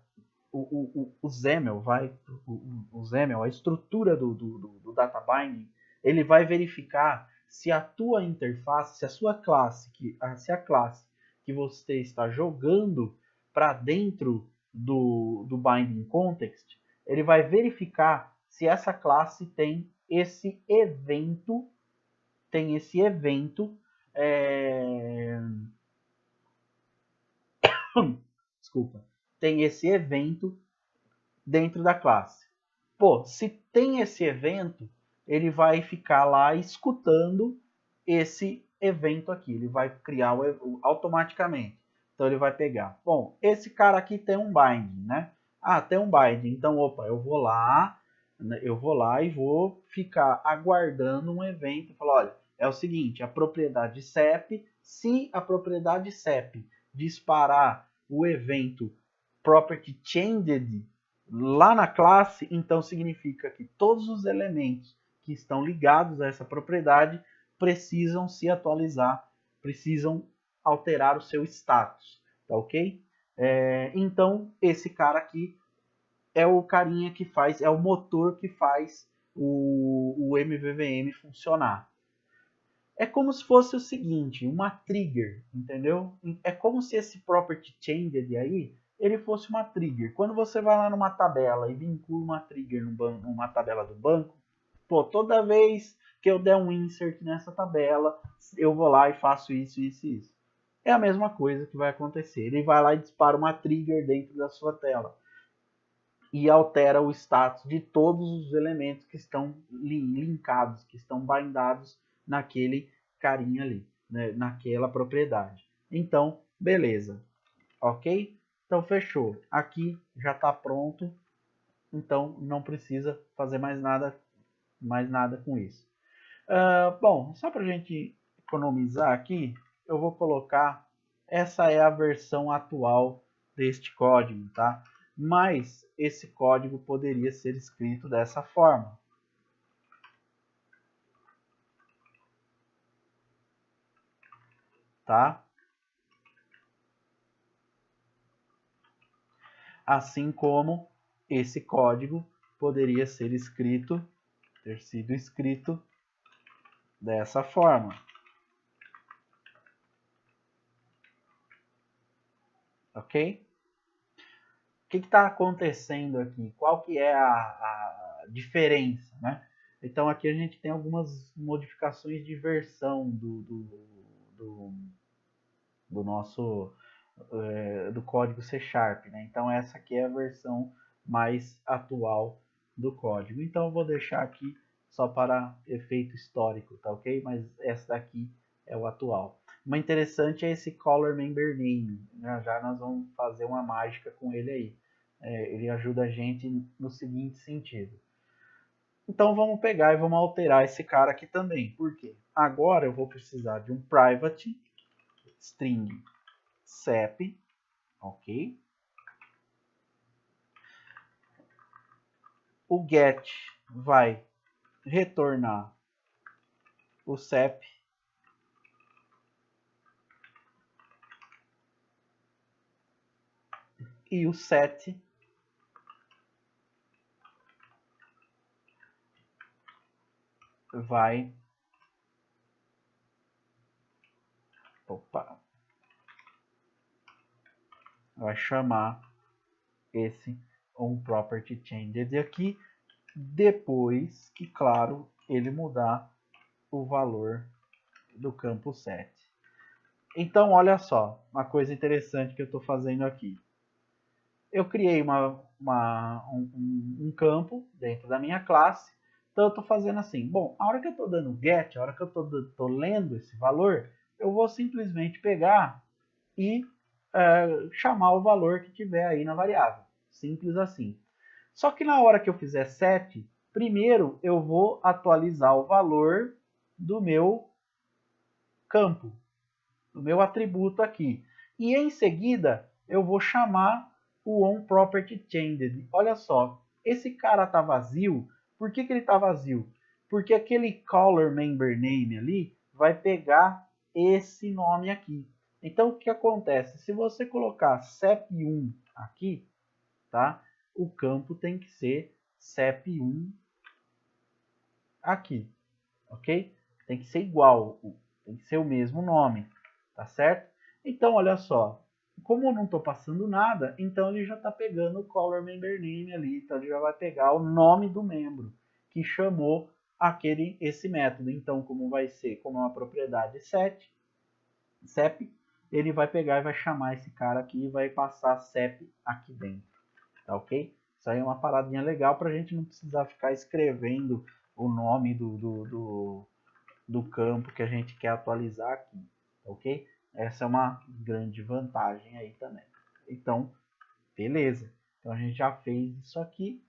[SPEAKER 1] o XAML, a estrutura do data binding, ele vai verificar se a tua interface, se a sua classe, se a classe que você está jogando para dentro do binding context, ele vai verificar se essa classe tem esse evento, desculpa, tem esse evento dentro da classe. Pô, se tem esse evento, ele vai ficar lá escutando esse evento aqui, ele vai criar automaticamente. Então ele vai pegar, bom, esse cara aqui tem um binding, né? Ah, tem um binding, então opa, eu vou lá e vou ficar aguardando um evento e falar, olha, é o seguinte, a propriedade CEP, se a propriedade CEP disparar o evento property changed lá na classe, então significa que todos os elementos que estão ligados a essa propriedade precisam se atualizar, precisam alterar o seu status, tá ok? Então, esse cara aqui é o carinha que faz, é o motor que faz o MVVM funcionar. É como se fosse o seguinte, uma trigger, entendeu? É como se esse property changed aí, ele fosse uma trigger. Quando você vai lá numa tabela e vincula uma trigger numa tabela do banco, pô, toda vez que eu der um insert nessa tabela, eu vou lá e faço isso, isso e isso. É a mesma coisa que vai acontecer. Ele vai lá e dispara uma trigger dentro da sua tela e altera o status de todos os elementos que estão linkados, que estão bindados naquele carinha ali, né, naquela propriedade. Então, beleza. Ok? Então, fechou. Aqui já está pronto. Então, não precisa fazer mais nada com isso. Bom, só para a gente economizar aqui, eu vou colocar, essa é a versão atual deste código, tá? Mas esse código poderia ser escrito dessa forma. Tá? Assim como esse código poderia ser escrito, ter sido escrito dessa forma. Ok? O que está acontecendo aqui? Qual que é a diferença, né? Então aqui a gente tem algumas modificações de versão do nosso do código C#, né? Então essa aqui é a versão mais atual do código. Então eu vou deixar aqui só para efeito histórico, tá ok? Mas essa daqui é o atual. Uma interessante é esse color member name, né? Já nós vamos fazer uma mágica com ele aí. Ele ajuda a gente no seguinte sentido. Então vamos pegar e vamos alterar esse cara aqui também. Por quê? Agora eu vou precisar de um private string CEP, ok? O get vai retornar o CEP e o set vai chamar esse onPropertyChanged aqui depois que, claro, ele mudar o valor do campo set. Então, olha só, uma coisa interessante que eu estou fazendo aqui. Eu criei um campo dentro da minha classe, então eu estou fazendo assim. Bom, a hora que eu estou dando get, a hora que eu estou lendo esse valor, eu vou simplesmente pegar e chamar o valor que tiver aí na variável. Simples assim. Só que na hora que eu fizer set, primeiro eu vou atualizar o valor do meu campo, do meu atributo aqui. E em seguida eu vou chamar o onPropertyChanged. Olha só, esse cara está vazio. Por que ele está vazio? Porque aquele color member name ali vai pegar esse nome aqui. Então o que acontece? Se você colocar CEP1 aqui, tá? O campo tem que ser CEP1 aqui, ok? Tem que ser igual, tem que ser o mesmo nome, tá certo? Então, olha só, como eu não estou passando nada, então ele já está pegando o color member name ali, então ele já vai pegar o nome do membro que chamou esse método. Então, como vai ser, como é uma propriedade CEP, ele vai pegar e vai chamar esse cara aqui e vai passar CEP aqui dentro, tá ok? Isso aí é uma paradinha legal para a gente não precisar ficar escrevendo o nome do campo que a gente quer atualizar aqui, ok? Essa é uma grande vantagem aí também. Então, beleza. Então a gente já fez isso aqui,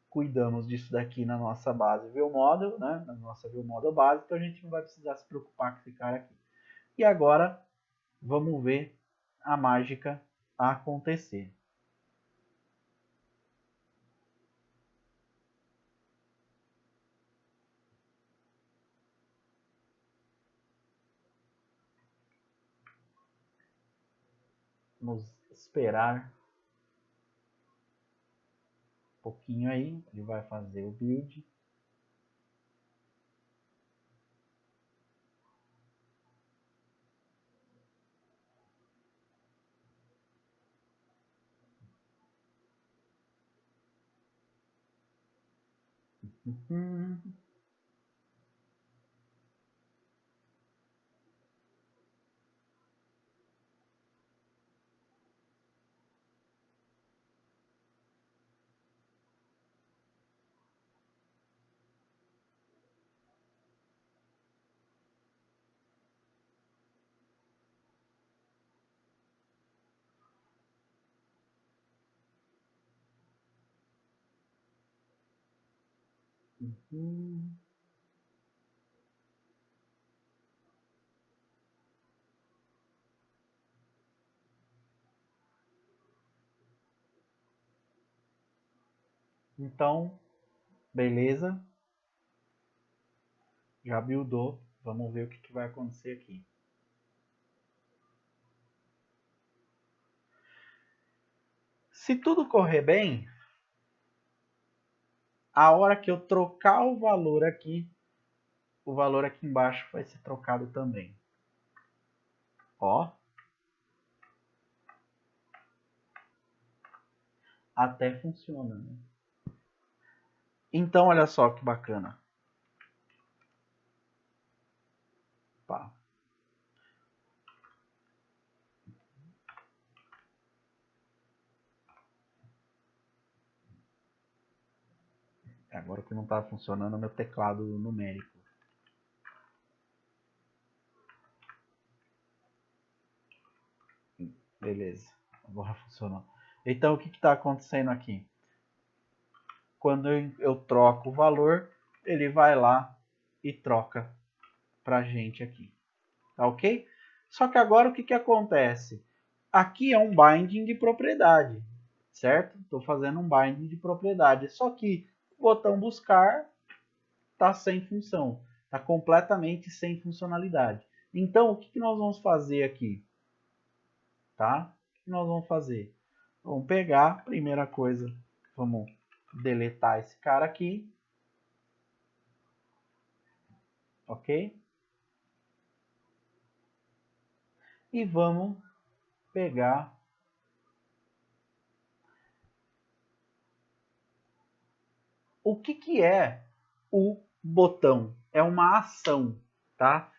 [SPEAKER 1] cuidamos disso daqui na nossa base ViewModel, né? Na nossa ViewModel base, então a gente não vai precisar se preocupar com esse cara aqui. E agora, vamos ver a mágica acontecer. Vamos esperar um pouquinho aí, ele vai fazer o build. Então, beleza. Já buildou. Vamos ver o que vai acontecer aqui. Se tudo correr bem, a hora que eu trocar o valor aqui embaixo vai ser trocado também. Ó. Até funciona, né? Então, olha só que bacana. Pá. Agora que não está funcionando o meu teclado numérico. Beleza. Agora funcionou. Então, o que está acontecendo aqui? Quando eu troco o valor, ele vai lá e troca pra gente aqui. Tá ok? Só que agora o que acontece? Aqui é um binding de propriedade, certo? Estou fazendo um binding de propriedade. Só que o botão buscar está sem função. Está completamente sem funcionalidade. Então, o que nós vamos fazer aqui? Tá? O que nós vamos fazer? Vamos pegar, primeira coisa, vamos deletar esse cara aqui. Ok? E vamos pegar o que é o botão? É uma ação, tá?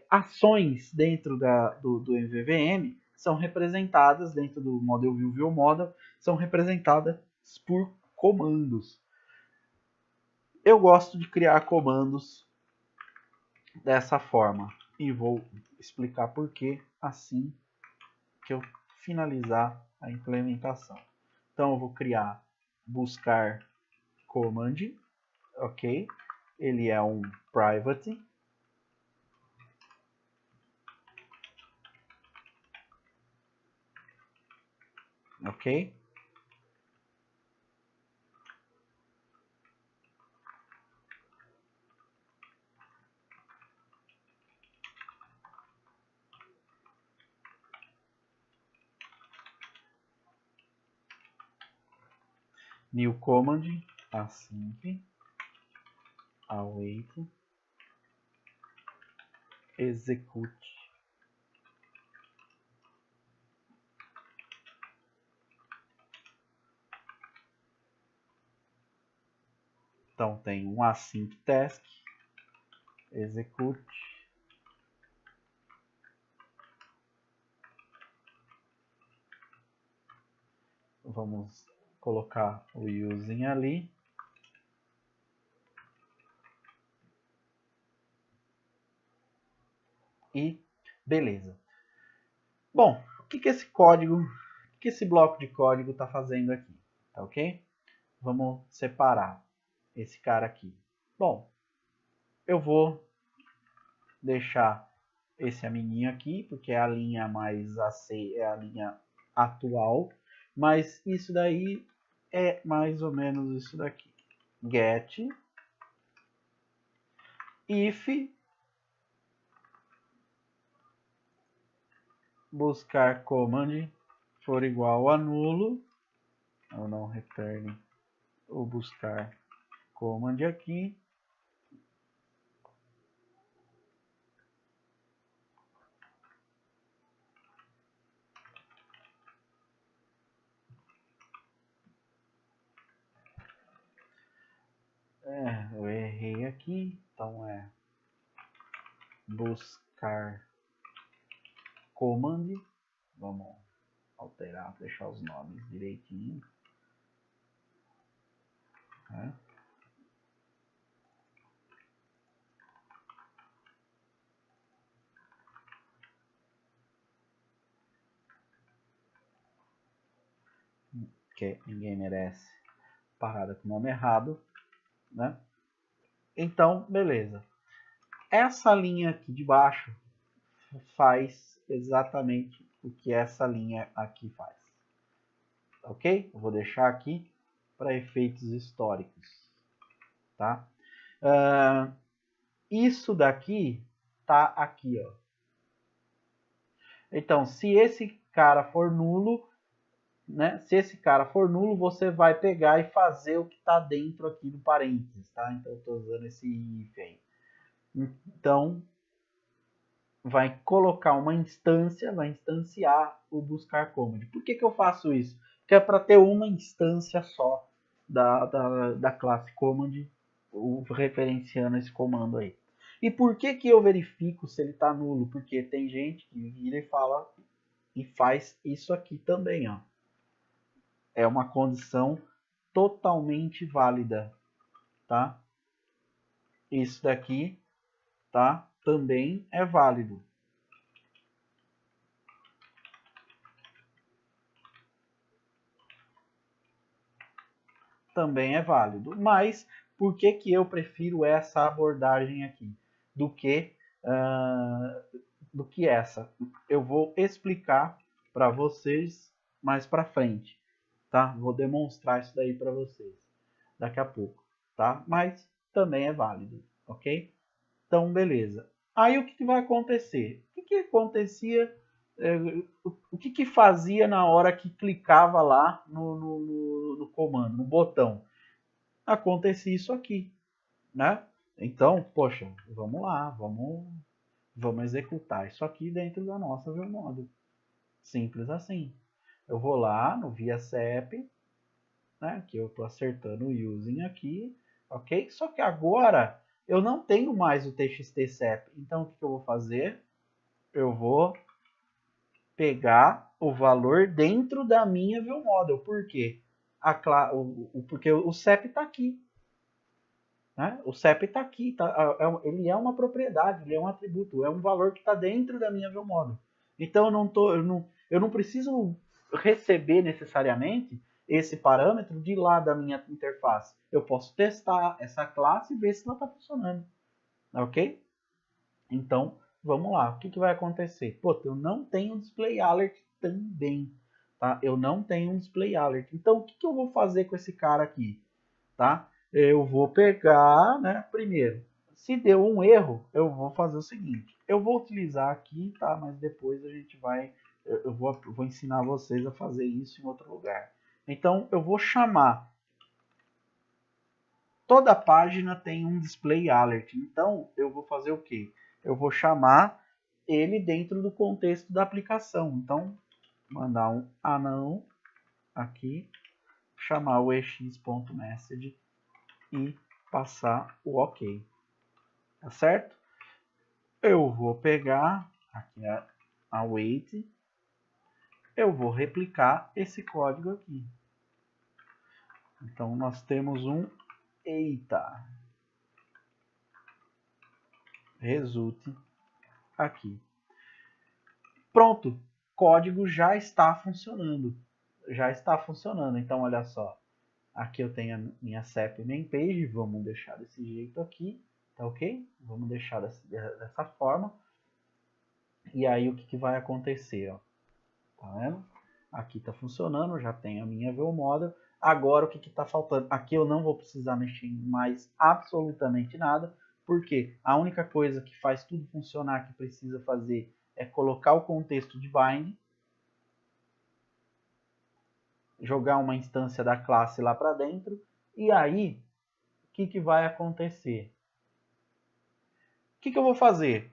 [SPEAKER 1] ações dentro do MVVM são representadas dentro do Model View Model, são representadas por comandos. Eu gosto de criar comandos dessa forma e vou explicar por que assim que eu finalizar a implementação. Então eu vou criar buscar command, ok? Ele é um private. Ok? New command async await execute. Então tem um async task execute. Vamos colocar o using ali. E beleza. Bom, o que esse código, o que esse bloco de código está fazendo aqui? Tá ok? Vamos separar esse cara aqui. Bom, eu vou deixar esse amiguinho aqui, porque é a linha mais AC, é a linha atual, mas isso daí é mais ou menos isso daqui. Get if buscar command for igual a nulo, ou não return o buscar command aqui. Eu errei aqui, então é buscar command. Vamos alterar, deixar os nomes direitinho. Né? Que ninguém merece parada com o nome errado, né? Então, beleza. Essa linha aqui de baixo faz exatamente o que essa linha aqui faz. Ok? Eu vou deixar aqui para efeitos históricos. Tá? Isso daqui tá aqui, ó. Então, se esse cara for nulo, né? Se esse cara for nulo, você vai pegar e fazer o que está dentro aqui do parênteses, tá? Então, eu estou usando esse if aí. Então, vai colocar uma instância, vai instanciar o buscar command. Por que eu faço isso? Porque é para ter uma instância só da classe command, referenciando esse comando aí. E por que eu verifico se ele está nulo? Porque tem gente que vira e fala e faz isso aqui também, ó. É uma condição totalmente válida, tá? Isso daqui, tá? Também é válido. Também é válido. Mas por que eu prefiro essa abordagem aqui do que essa? Eu vou explicar para vocês mais para frente, tá? Vou demonstrar isso daí para vocês daqui a pouco, tá? Mas também é válido, ok? Então, beleza. Aí o que vai acontecer? O que acontecia? O que fazia na hora que clicava lá no comando, no botão? Acontecia isso aqui, né? Então, poxa, vamos lá, vamos executar isso aqui dentro da nossa ViewModel. Simples assim. Eu vou lá no ViaCep, né? Que eu estou acertando o using aqui, ok? Só que agora eu não tenho mais o TXT SEP. Então, o que eu vou fazer? Eu vou pegar o valor dentro da minha ViewModel. Por quê? Porque o CEP está aqui. Né? O CEP está aqui. Ele é uma propriedade, ele é um atributo, é um valor que está dentro da minha ViewModel. Então, eu não preciso receber necessariamente esse parâmetro de lá da minha interface. Eu posso testar essa classe e ver se ela está funcionando. Ok? Então, vamos lá. O que vai acontecer? Pô, eu não tenho display alert também. Tá? Eu não tenho um display alert. Então, o que eu vou fazer com esse cara aqui? Tá? Eu vou pegar, né? Primeiro, se deu um erro, eu vou fazer o seguinte. Eu vou utilizar aqui, tá? Mas depois a gente vai... Eu vou ensinar vocês a fazer isso em outro lugar. Então, eu vou chamar... Toda página tem um display alert. Então, eu vou fazer o quê? Eu vou chamar ele dentro do contexto da aplicação. Então, mandar um anão aqui, chamar o ex.message e passar o OK. Tá certo? Eu vou pegar aqui a await, eu vou replicar esse código aqui. Então, nós temos um eita result aqui. Pronto, código já está funcionando. Já está funcionando. Então, olha só. Aqui eu tenho a minha CEP main page. Vamos deixar desse jeito aqui. Tá ok? Vamos deixar dessa forma. E aí, o que vai acontecer? Ó? Tá vendo? Aqui está funcionando. Já tenho a minha ViewModel. Agora, o que está faltando? Aqui eu não vou precisar mexer em mais absolutamente nada. Porque a única coisa que faz tudo funcionar que precisa fazer é colocar o contexto de bind, jogar uma instância da classe lá para dentro, e aí, o que vai acontecer? O que eu vou fazer?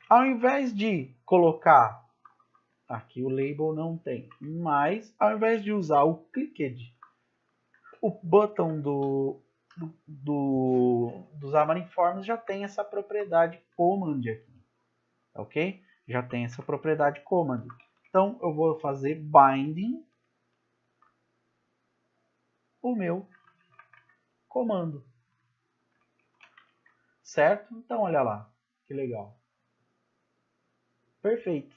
[SPEAKER 1] Ao invés de colocar, aqui o label não tem, mas ao invés de usar o clicked, o button dos Xamarin já tem essa propriedade command aqui, ok? Já tem essa propriedade command. Então, eu vou fazer binding o meu comando. Certo? Então, olha lá. Que legal. Perfeito.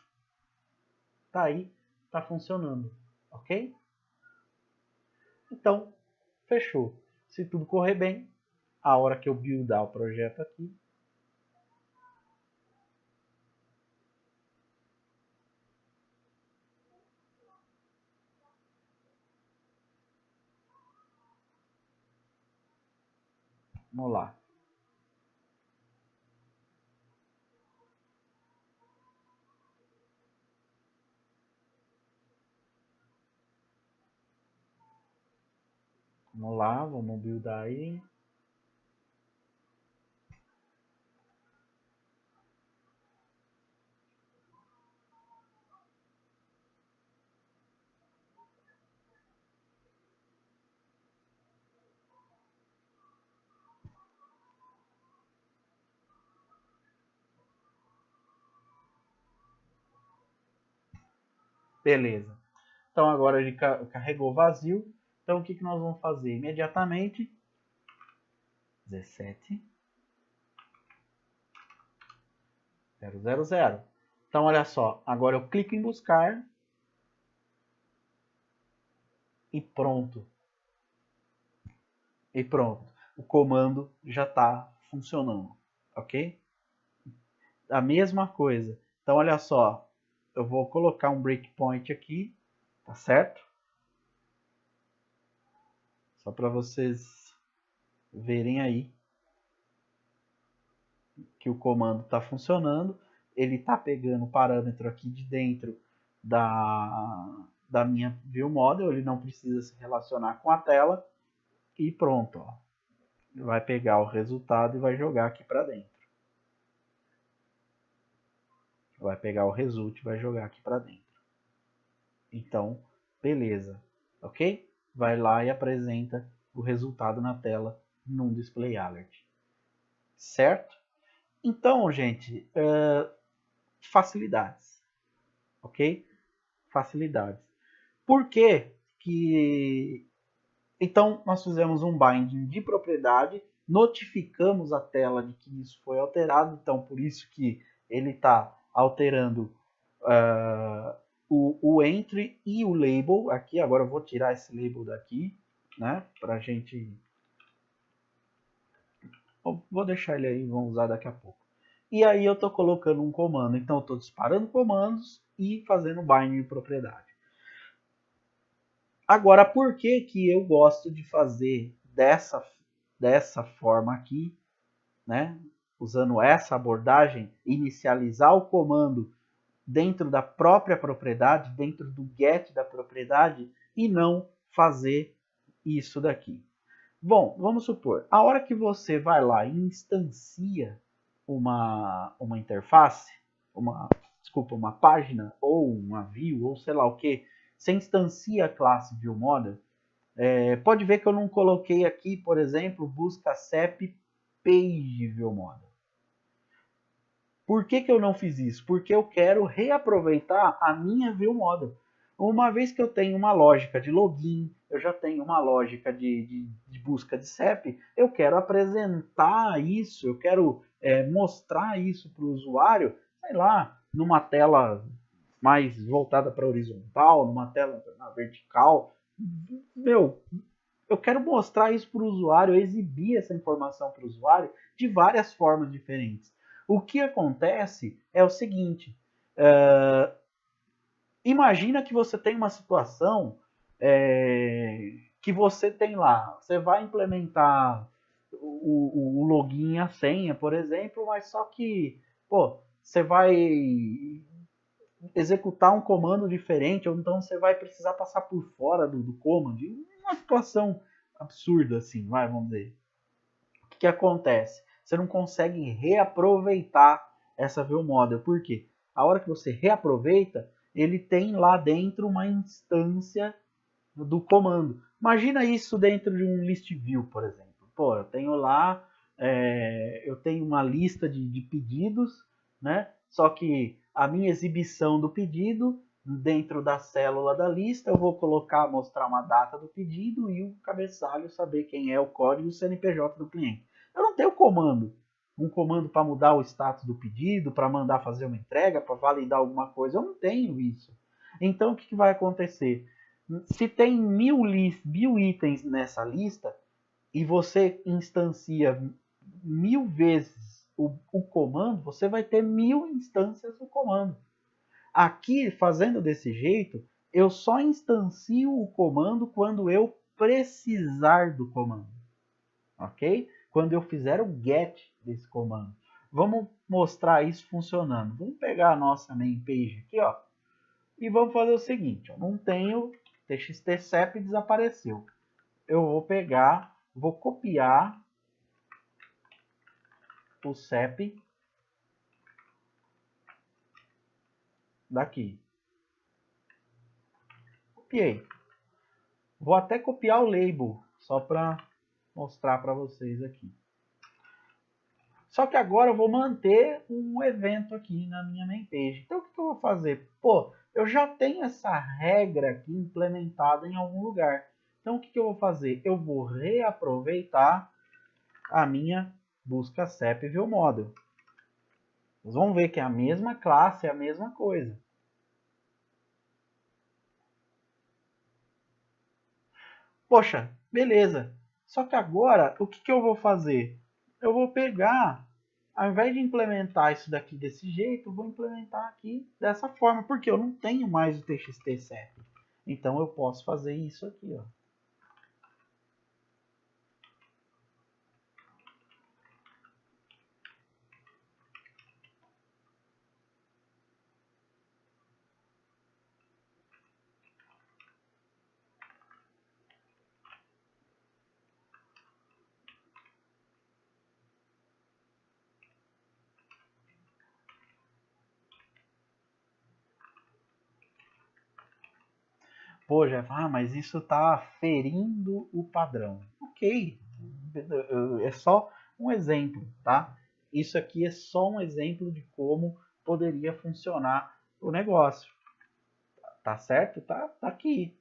[SPEAKER 1] Tá aí. Tá funcionando. Ok? Então, fechou. Se tudo correr bem, a hora que eu buildar o projeto aqui, vamos lá. Vamos lá, vamos buildar aí. Beleza. Então agora ele carregou vazio. Então o que nós vamos fazer? Imediatamente 17 000. Então olha só, agora eu clico em buscar e pronto. E pronto. O comando já está funcionando, ok? A mesma coisa. Então olha só, eu vou colocar um breakpoint aqui, tá certo? Só para vocês verem aí que o comando está funcionando. Ele está pegando o parâmetro aqui de dentro da minha ViewModel, ele não precisa se relacionar com a tela e pronto. Ó. Vai pegar o resultado e vai jogar aqui para dentro. Vai pegar o result e vai jogar aqui para dentro. Então, beleza, ok? Vai lá e apresenta o resultado na tela num display alert. certo? Então, gente, facilidades, ok? Facilidades. Por que que... Então, nós fizemos um binding de propriedade, notificamos a tela de que isso foi alterado, então por isso que ele está alterando o entry e o label aqui. Agora eu vou tirar esse label daqui, né, para a gente... Vou deixar ele aí, vamos usar daqui a pouco. E aí eu estou colocando um comando, então eu estou disparando comandos e fazendo binding de propriedade. Agora, por que que eu gosto de fazer dessa forma aqui, né? Usando essa abordagem, inicializar o comando dentro da própria propriedade, dentro do get da propriedade, e não fazer isso daqui. Bom, vamos supor, a hora que você vai lá e instancia uma interface, uma página, ou uma view, ou sei lá o que, você instancia a classe ViewModel, pode ver que eu não coloquei aqui, por exemplo, busca CEP Page ViewModel. Por que que eu não fiz isso? Porque eu quero reaproveitar a minha ViewModel. Uma vez que eu tenho uma lógica de login, eu já tenho uma lógica de busca de CEP, eu quero apresentar isso, eu quero mostrar isso para o usuário, sei lá, numa tela mais voltada para horizontal, numa tela vertical. Meu, eu quero mostrar isso para o usuário, exibir essa informação para o usuário de várias formas diferentes. O que acontece é o seguinte, imagina que você tem uma situação que você tem lá, você vai implementar o login e a senha, por exemplo, mas só que, pô, você vai executar um comando diferente, ou então você vai precisar passar por fora do command. Uma situação absurda assim, vamos dizer. O que acontece? Você não consegue reaproveitar essa ViewModel. Por quê? A hora que você reaproveita, ele tem lá dentro uma instância do comando. Imagina isso dentro de um list view, por exemplo. Pô, eu tenho lá, eu tenho uma lista de pedidos, né? Só que a minha exibição do pedido, dentro da célula da lista, eu vou mostrar uma data do pedido e o cabeçalho saber quem é o código e o CNPJ do cliente. Eu não tenho comando. Um comando para mudar o status do pedido, para mandar fazer uma entrega, para validar alguma coisa. Eu não tenho isso. Então, o que vai acontecer? Se tem 1000 itens nessa lista e você instancia 1000 vezes o comando, você vai ter 1000 instâncias do comando. Aqui, fazendo desse jeito, eu só instancio o comando quando eu precisar do comando, ok? Quando eu fizer o get desse comando. Vamos mostrar isso funcionando. Vamos pegar a nossa main page aqui, ó, e vamos fazer o seguinte, ó, não tenho txt-cep, desapareceu. Eu vou pegar, vou copiar o CEP daqui. Copiei. Vou até copiar o label, só para mostrar para vocês aqui. Só que agora eu vou manter um evento aqui na minha main page. Então o que eu vou fazer? Pô, eu já tenho essa regra aqui implementada em algum lugar. Então o que eu vou fazer? Eu vou reaproveitar a minha busca CEP ViewModel. Vocês vão ver que é a mesma classe, é a mesma coisa. Poxa, beleza. Só que agora, o que eu vou fazer? Eu vou pegar, ao invés de implementar isso daqui desse jeito, eu vou implementar aqui dessa forma, porque eu não tenho mais o txt-cep. Então eu posso fazer isso aqui, ó. Pô, Jeff, mas isso está ferindo o padrão. Ok, é só um exemplo, tá? Isso aqui é só um exemplo de como poderia funcionar o negócio. Tá certo? Tá aqui.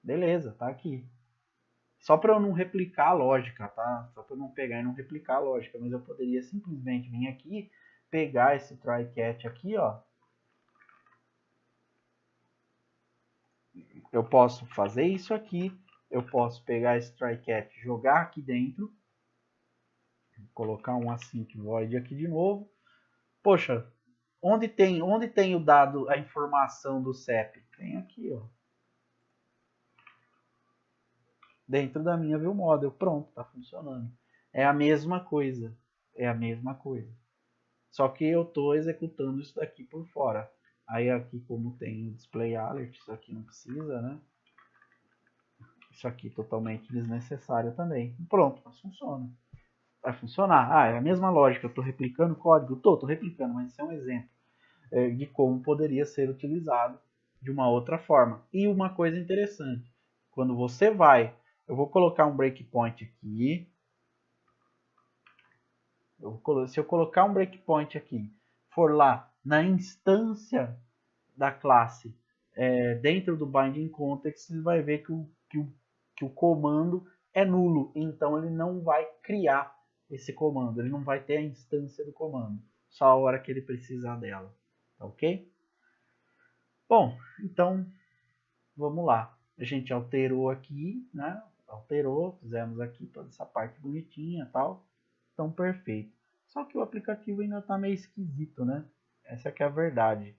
[SPEAKER 1] Beleza, tá aqui. Só para eu não replicar a lógica, tá? Só para eu não pegar e não replicar a lógica. Mas eu poderia simplesmente vir aqui, pegar esse try catch aqui, ó. Eu posso fazer isso aqui. Eu posso pegar esse try catch, jogar aqui dentro. Colocar um async void aqui de novo. Poxa, onde tem o dado, a informação do CEP? Tem aqui, ó. Dentro da minha ViewModel. Pronto, está funcionando. É a mesma coisa. É a mesma coisa. Só que eu estou executando isso daqui por fora. Aí aqui, como tem o display alert, isso aqui não precisa, né? Isso aqui totalmente desnecessário também. Pronto, mas funciona. Vai funcionar. Ah, é a mesma lógica. Eu estou replicando o código? Estou replicando, mas isso é um exemplo de como poderia ser utilizado de uma outra forma. E uma coisa interessante, quando você vai, eu vou colocar um breakpoint aqui, se eu colocar um breakpoint aqui, for lá na instância da classe dentro do binding context, você vai ver que o comando é nulo, então ele não vai criar esse comando, ele não vai ter a instância do comando, só a hora que ele precisar dela, tá ok? Bom, então vamos lá. A gente alterou aqui, né? Alterou, fizemos aqui toda essa parte bonitinha e tal. Então, perfeito. Só que o aplicativo ainda está meio esquisito, né? Essa que é a verdade.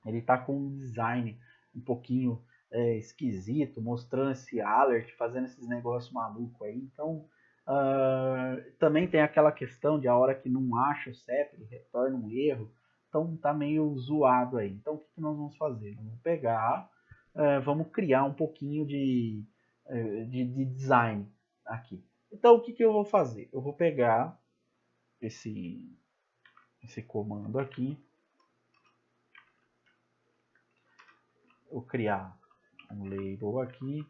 [SPEAKER 1] Ele está com um design um pouquinho esquisito, mostrando esse alert, fazendo esses negócios malucos aí. Então, também tem aquela questão de a hora que não acha o CEP, ele retorna um erro. Então, tá meio zoado aí. Então, o que nós vamos fazer? Vamos pegar, vamos criar um pouquinho de design aqui. Então, o que eu vou fazer? Eu vou pegar esse comando aqui, vou criar um label aqui,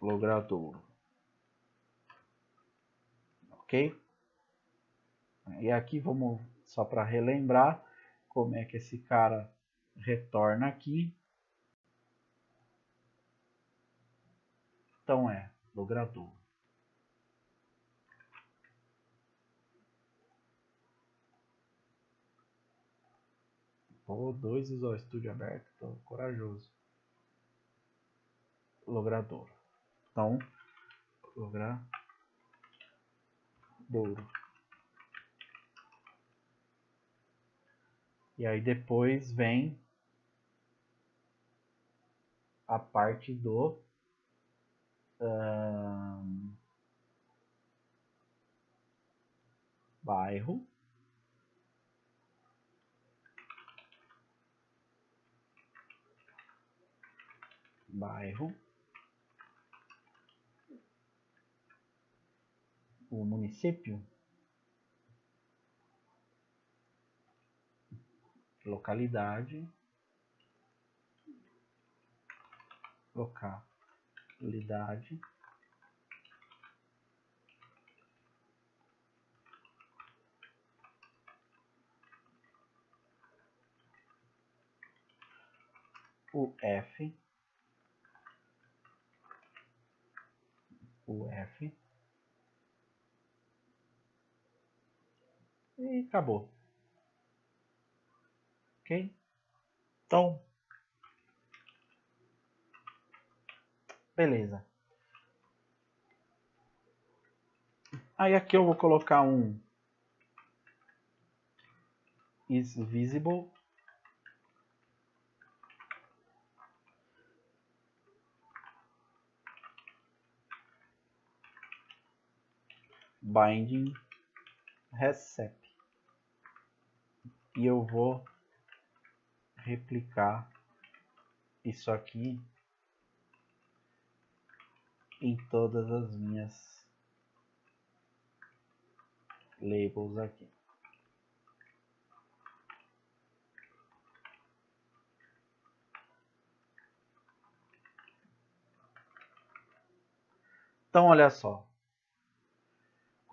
[SPEAKER 1] logrador, ok? E aqui vamos, só para relembrar, como é que esse cara retorna aqui. Então logrador. Dois Visual Studio aberto, tô corajoso. Logrador. Então, logrador. E aí depois vem a parte do bairro. O município, localidade, o F, e acabou. Ok? Então, beleza. Aí aqui eu vou colocar um is visible binding recipe. E eu vou replicar isso aqui em todas as minhas labels aqui. Então, olha só.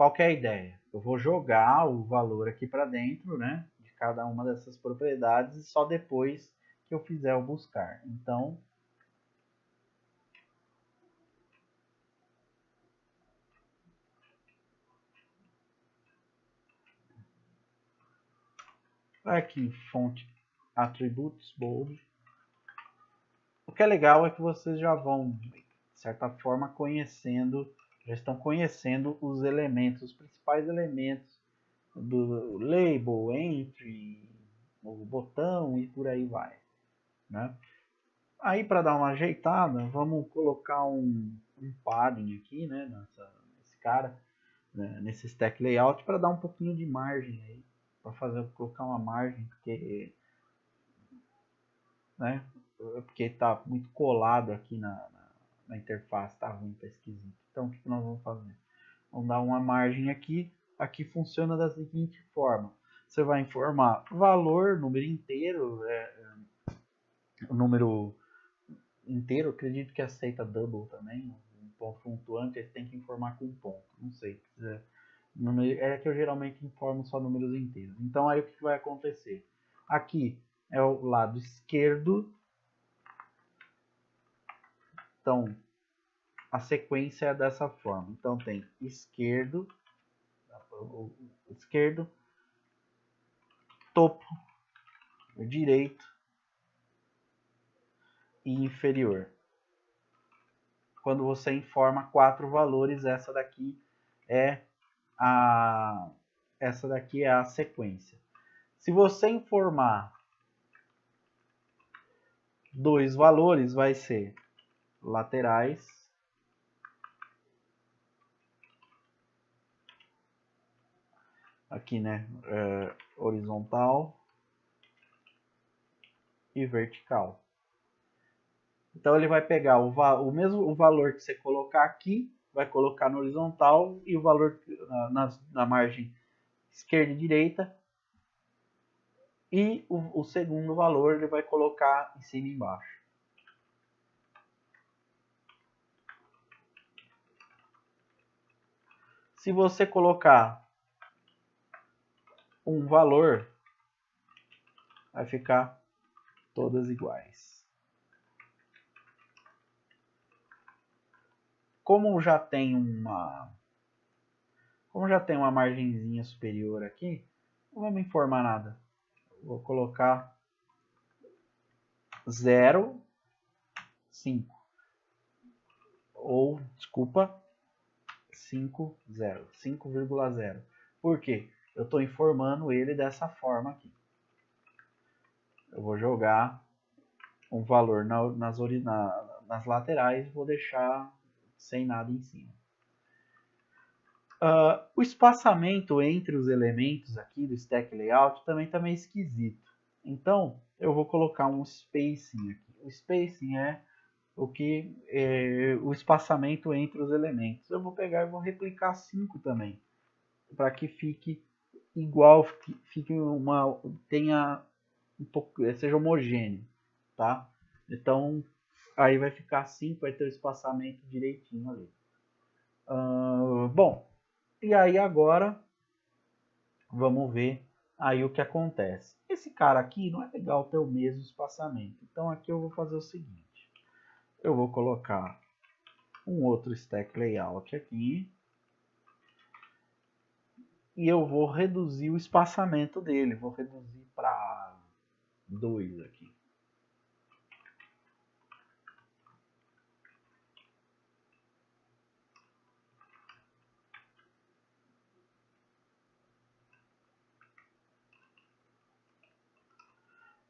[SPEAKER 1] qual que é a ideia? Eu vou jogar o valor aqui para dentro, né, de cada uma dessas propriedades e só depois que eu fizer o buscar. Então, aqui, fonte atributos, bold. O que é legal é que vocês já vão, de certa forma, já estão conhecendo os elementos, os principais elementos do label, entry, o botão e por aí vai, né? Aí, para dar uma ajeitada, vamos colocar um padding aqui, né, nesse cara, né, nesse stack layout, para dar um pouquinho de margem aí, para colocar uma margem, porque, né, porque tá muito colado aqui na interface, tá ruim, tá esquisito. Então, o que nós vamos fazer? Vamos dar uma margem aqui. Aqui funciona da seguinte forma: você vai informar valor, número inteiro, o número inteiro, acredito que aceita double também, um ponto flutuante, ele tem que informar com ponto, não sei. É que eu geralmente informo só números inteiros. Então aí o que vai acontecer? Aqui é o lado esquerdo. Então a sequência é dessa forma. Então tem esquerdo, topo, direito e inferior. Quando você informa 4 valores, essa daqui é a sequência. Se você informar 2 valores, vai ser laterais, aqui, né, horizontal e vertical. Então ele vai pegar o mesmo valor que você colocar aqui, vai colocar no horizontal, e o valor na margem esquerda e direita, e o segundo valor ele vai colocar em cima e embaixo. Se você colocar um valor, vai ficar todas iguais. Como já tem uma margenzinha superior aqui, não vamos informar nada. Vou colocar 0, 5. Ou, desculpa, 5, 0. 5,0. Por quê? Eu estou informando ele dessa forma aqui. Eu vou jogar um valor nas laterais e vou deixar sem nada em cima. O espaçamento entre os elementos aqui do stack layout também está meio esquisito. Então, eu vou colocar um spacing aqui. O spacing é o espaçamento entre os elementos. Eu vou pegar e vou replicar 5 também, para que fique igual, seja homogêneo, tá? Então, aí vai ficar 5, vai ter o espaçamento direitinho ali. Bom, e aí agora vamos ver aí o que acontece. Esse cara aqui não é legal ter o mesmo espaçamento. Então aqui eu vou fazer o seguinte. Eu vou colocar um outro stack layout aqui. E eu vou reduzir o espaçamento dele. Vou reduzir para 2 aqui.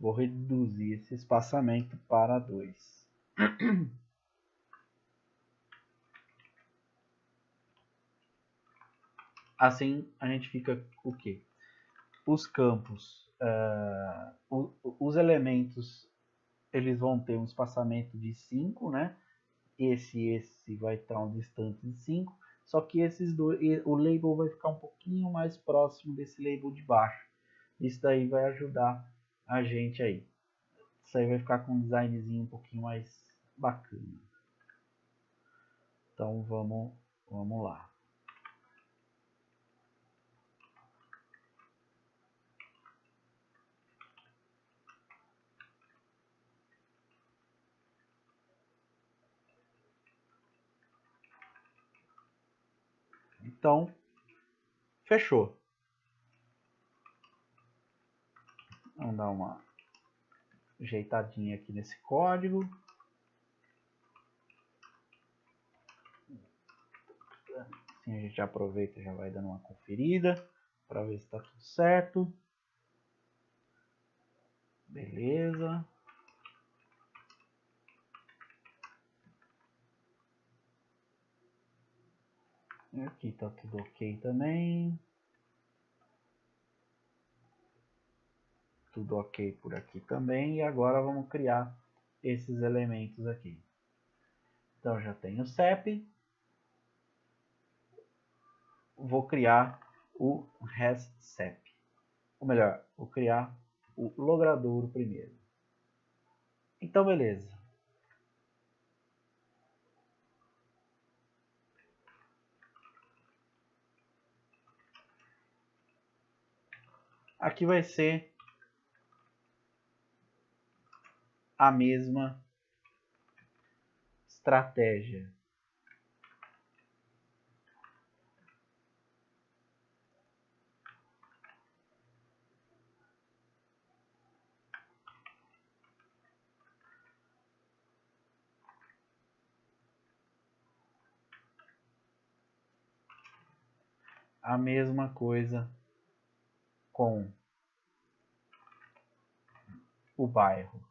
[SPEAKER 1] Vou reduzir esse espaçamento para 2. Assim a gente fica o quê? Os campos, os elementos, eles vão ter um espaçamento de 5, né? Esse vai estar um distante de 5. Só que esses dois, o label vai ficar um pouquinho mais próximo desse label de baixo. Isso daí vai ajudar a gente aí. Isso aí vai ficar com um designzinho um pouquinho mais bacana. Então vamos lá. Então, fechou. Vamos dar uma ajeitadinha aqui nesse código. Assim a gente já aproveita e já vai dando uma conferida para ver se está tudo certo. Beleza. E aqui está tudo ok também. Tudo ok por aqui também. E agora vamos criar esses elementos aqui. Então já tenho o CEP. Vou criar o RESCEP. Ou melhor, vou criar o logradouro primeiro. Então, beleza. Aqui vai ser a mesma estratégia. A mesma coisa com o bairro.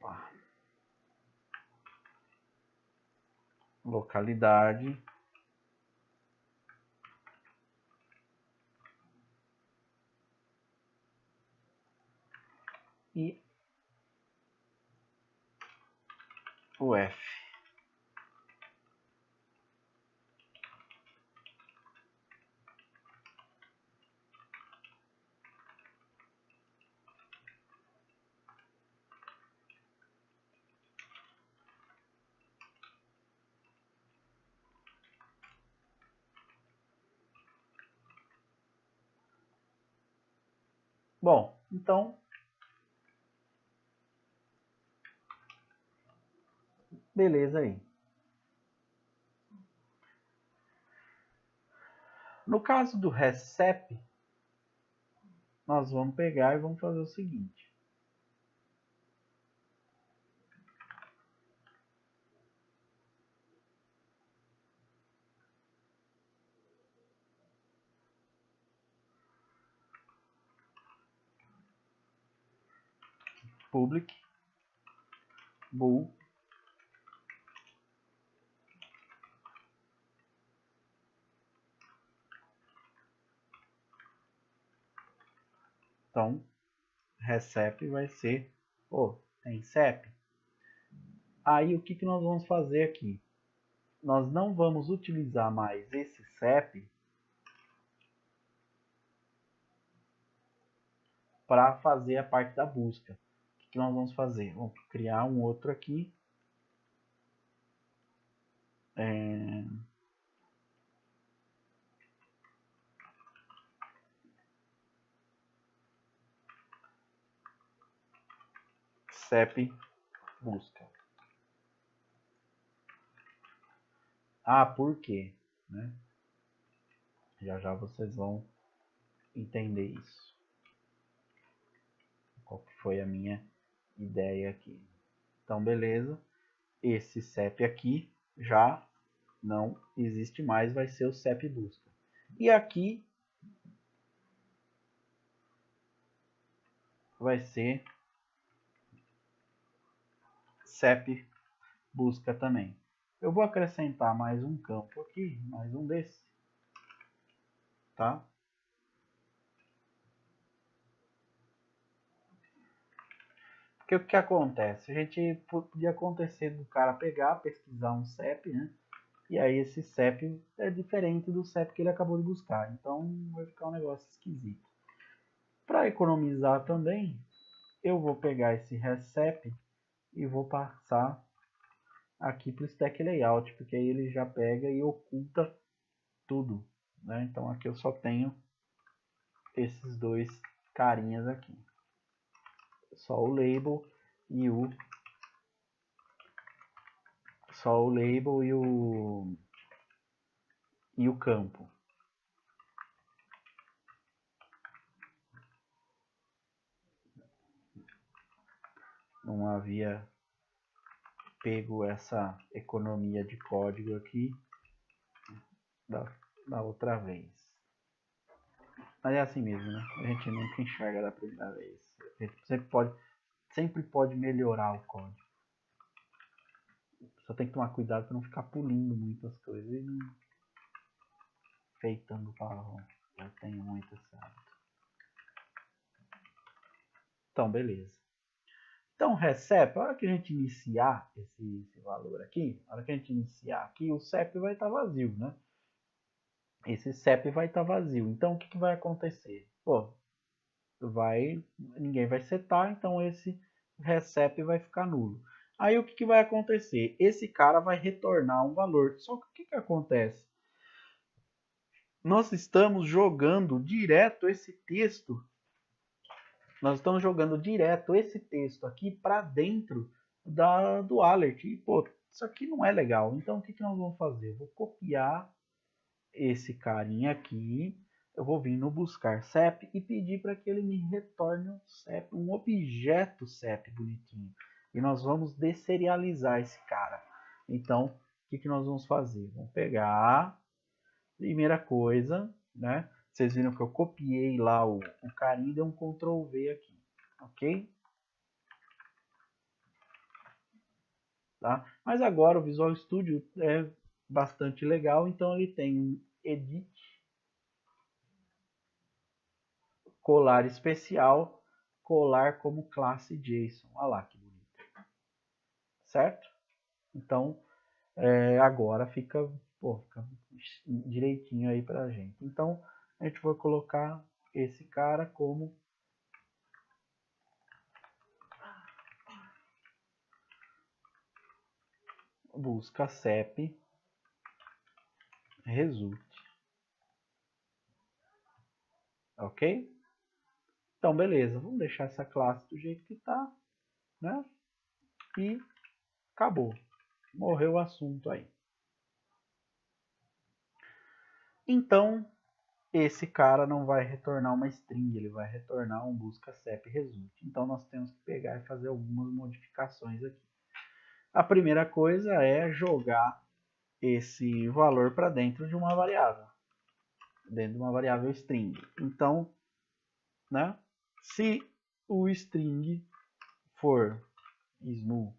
[SPEAKER 1] Opa. Localidade. E o F. Bom, então, beleza aí. No caso do RESCEP, nós vamos pegar e vamos fazer o seguinte. Public bool então RESCEP vai ser tem CEP. Aí o que nós vamos fazer aqui? Nós não vamos utilizar mais esse CEP para fazer a parte da busca. O que nós vamos fazer? Vamos criar um outro aqui. CEP busca. Ah, por quê? Né? Já já vocês vão entender isso. Qual que foi a minha ideia aqui. Então, beleza. Esse CEP aqui já não existe mais, vai ser o CEP busca. E aqui vai ser CEP busca também. Eu vou acrescentar mais um campo aqui, mais um desse, tá? Porque o que acontece? A gente podia acontecer do cara pegar, pesquisar um CEP, né? E aí esse CEP é diferente do CEP que ele acabou de buscar. Então vai ficar um negócio esquisito. Para economizar também, eu vou pegar esse RECEP e vou passar aqui para o Stack Layout, porque aí ele já pega e oculta tudo, né? Então aqui eu só tenho esses dois carinhas aqui, só o label e o campo. Não havia pego essa economia de código aqui da outra vez. Mas é assim mesmo, né? A gente nunca enxerga da primeira vez. A gente sempre pode melhorar o código. Só tem que tomar cuidado para não ficar pulindo muitas coisas e não feitando o palavrão. Eu tenho muito esse hábito. Então, beleza. Então, RECEP, a hora que a gente iniciar esse valor aqui, a hora que a gente iniciar aqui, o CEP vai estar vazio, né? Esse CEP vai estar vazio. Então, o que vai acontecer? Pô, ninguém vai setar, então esse RECEP vai ficar nulo. Aí, o que vai acontecer? Esse cara vai retornar um valor. Só que o que acontece? Nós estamos jogando direto esse texto. Nós estamos jogando direto esse texto aqui para dentro do alert. E, pô, isso aqui não é legal. Então, o que nós vamos fazer? Eu vou copiar esse carinha aqui. Eu vou vir no buscar CEP e pedir para que ele me retorne um CEP, um objeto CEP bonitinho. E nós vamos deserializar esse cara. Então, o que nós vamos fazer? Vamos pegar, primeira coisa, né? Vocês viram que eu copiei lá o carinho e dei um Ctrl V aqui, ok? Tá? Mas agora o Visual Studio é bastante legal, então ele tem um edit, colar especial, colar como classe JSON. Olha lá que bonito. Certo? Então, agora fica direitinho aí pra gente. Então, a gente vai colocar esse cara como busca CEP result. Ok? Então, beleza. Vamos deixar essa classe do jeito que tá, né? E acabou. Morreu o assunto aí. Então, esse cara não vai retornar uma string, ele vai retornar um busca CEP result. Então, nós temos que pegar e fazer algumas modificações aqui. A primeira coisa é jogar esse valor para dentro de uma variável. Dentro de uma variável string. Então, né? Se o string for small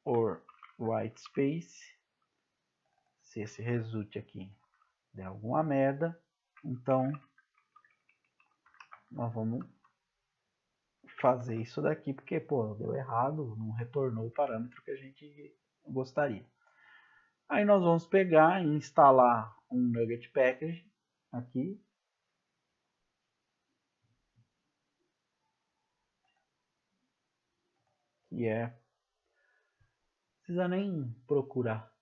[SPEAKER 1] or white space, se esse result aqui der alguma merda, então nós vamos fazer isso daqui, porque pô, deu errado, não retornou o parâmetro que a gente gostaria. Aí nós vamos pegar e instalar um Nugget Package aqui. Que é, não precisa nem procurar.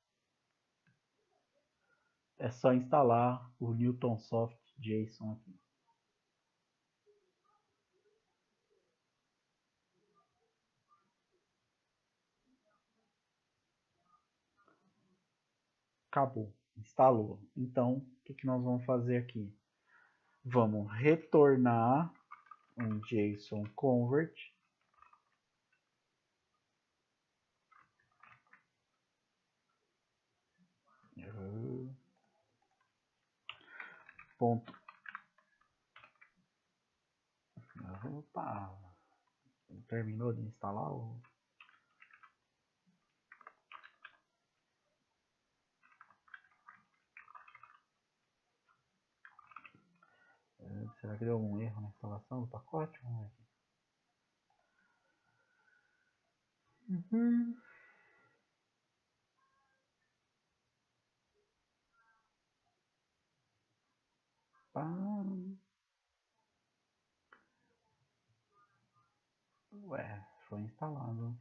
[SPEAKER 1] É só instalar o NewtonSoft JSON aqui. Acabou, instalou. Então, o que nós vamos fazer aqui? Vamos retornar um JSON convert. Ponto. Opa, terminou de instalar o... Será que deu algum erro na instalação do pacote? Vamos ver aqui. Opa. Ué, foi instalado.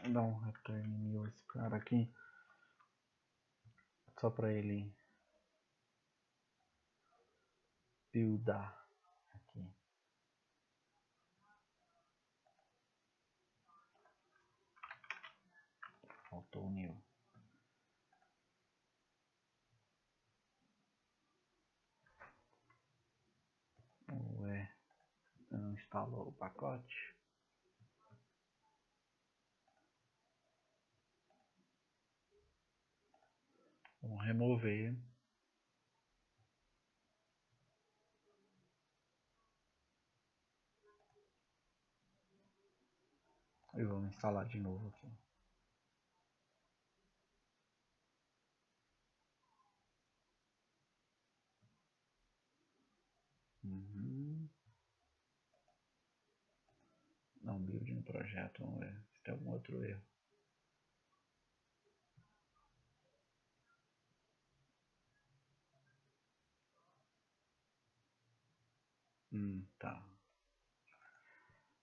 [SPEAKER 1] Vou dar um return new esse cara aqui. Só para ele buildar aqui. Faltou o new. Ué, não instalou o pacote. Vamos remover. E vamos instalar de novo aqui. Não build no projeto, vamos ver se tem algum outro erro. Tá.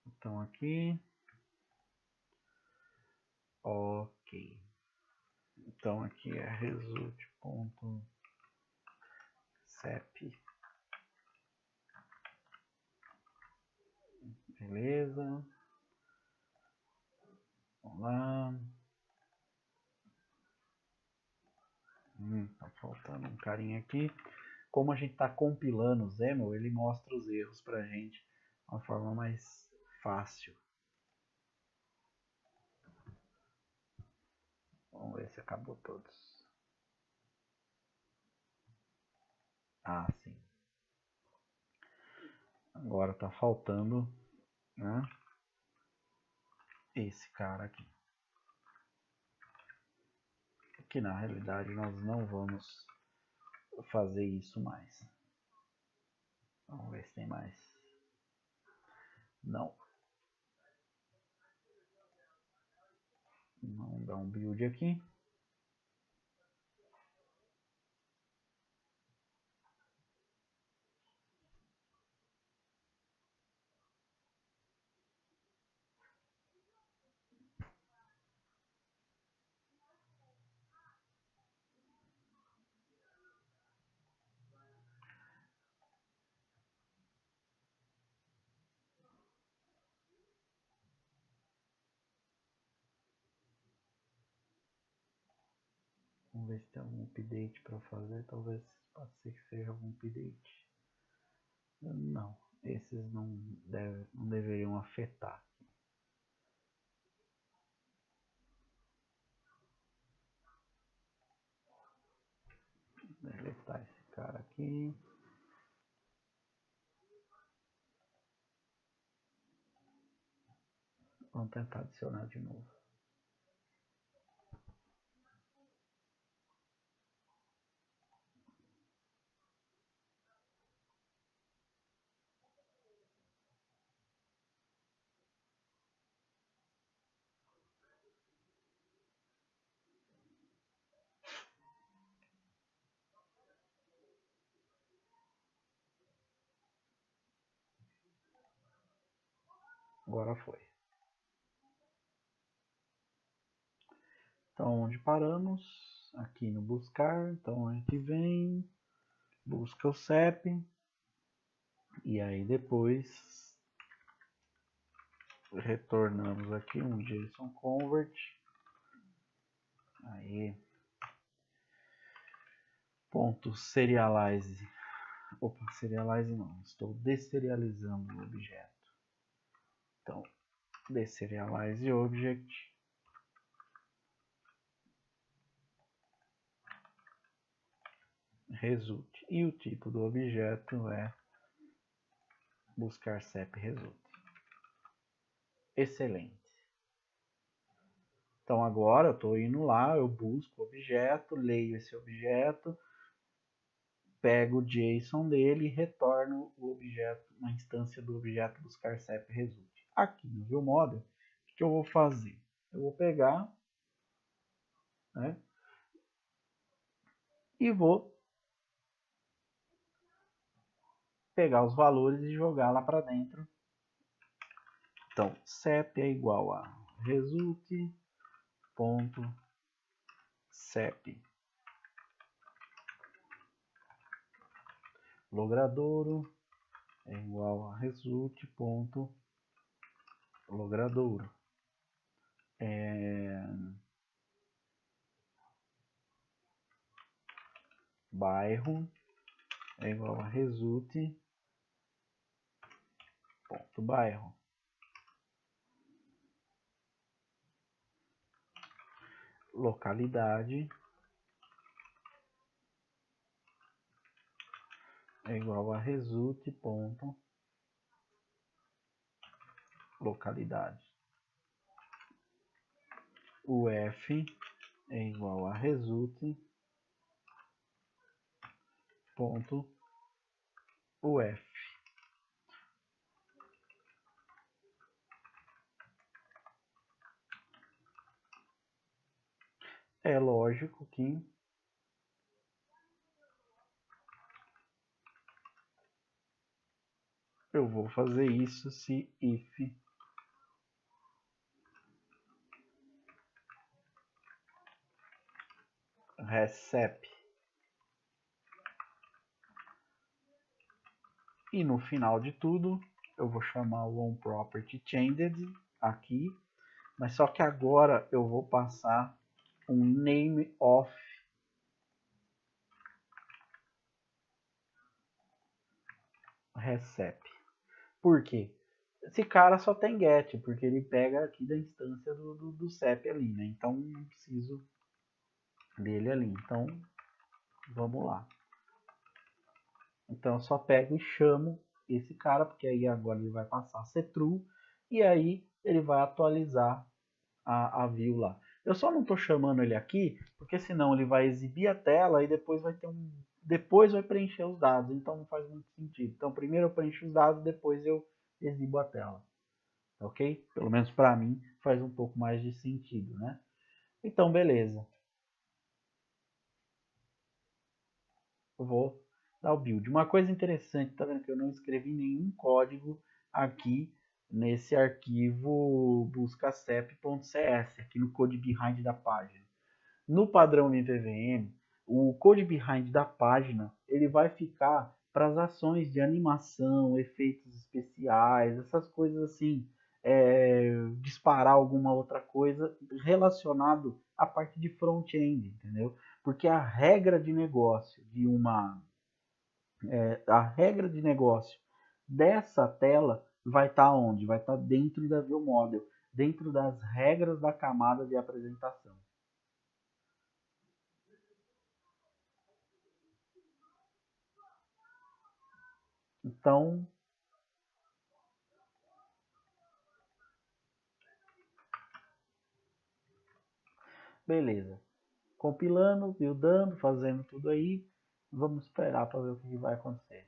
[SPEAKER 1] Então aqui. Ok. Então aqui é result.cep. Beleza. Vamos lá. Tá faltando um carinha aqui. Como a gente está compilando o XAML, ele mostra os erros para a gente de uma forma mais fácil. Vamos ver se acabou todos. Ah, sim. Agora está faltando, né, esse cara aqui. Que na realidade nós não vamos fazer isso mais. Vamos ver se tem mais. Não. Vamos dar um build aqui. Vamos ver se tem algum update para fazer. Talvez pode ser que seja algum update. Não, esses não deveriam afetar. Deletar esse cara aqui. Vamos tentar adicionar de novo. Agora foi. Então, onde paramos? Aqui no buscar. Então, a gente vem, busca o CEP. E aí depois retornamos aqui um JSON convert. Aí. Ponto serialize. Opa, serialize não. Estou deserializando o objeto. Então, deserialize object. Result. E o tipo do objeto é buscar CEP result. Excelente. Então agora eu estou indo lá, eu busco o objeto, leio esse objeto, pego o JSON dele e retorno o objeto, uma instância do objeto buscar CEP result. Aqui no ViewModel, o que eu vou fazer? Eu vou pegar, né, e vou pegar os valores e jogar lá para dentro. Então, CEP é igual a result.cep. Logradouro é igual a result.logradouro. Bairro é igual a result.bairro. Localidade é igual a result.localidade. UF é igual a result.uf. É lógico que eu vou fazer isso se if recep. E no final de tudo, eu vou chamar o onPropertyChanged aqui, mas só que agora eu vou passar um name of recep. Por quê? Esse cara só tem get, porque ele pega aqui da instância do CEP ali, né? Então não preciso dele ali. Então vamos lá. Então eu só pego e chamo esse cara, porque aí agora ele vai passar a ser true, e aí ele vai atualizar a view lá. Eu só não estou chamando ele aqui, porque senão ele vai exibir a tela e depois vai ter depois vai preencher os dados, então não faz muito sentido. Então primeiro eu preencho os dados, depois eu exibo a tela. Ok? Pelo menos para mim faz um pouco mais de sentido, né? Então beleza. Eu vou dar o build. Uma coisa interessante, tá vendo que eu não escrevi nenhum código aqui nesse arquivo buscacep.cs, aqui no code behind da página. No padrão MVVM, o code behind da página, ele vai ficar para as ações de animação, efeitos especiais, essas coisas assim, disparar alguma outra coisa relacionado à parte de front-end, entendeu? Porque a regra de negócio dessa tela vai estar onde? Vai estar dentro da ViewModel, dentro das regras da camada de apresentação. Então, beleza. Compilando, buildando, fazendo tudo aí. Vamos esperar para ver o que vai acontecer.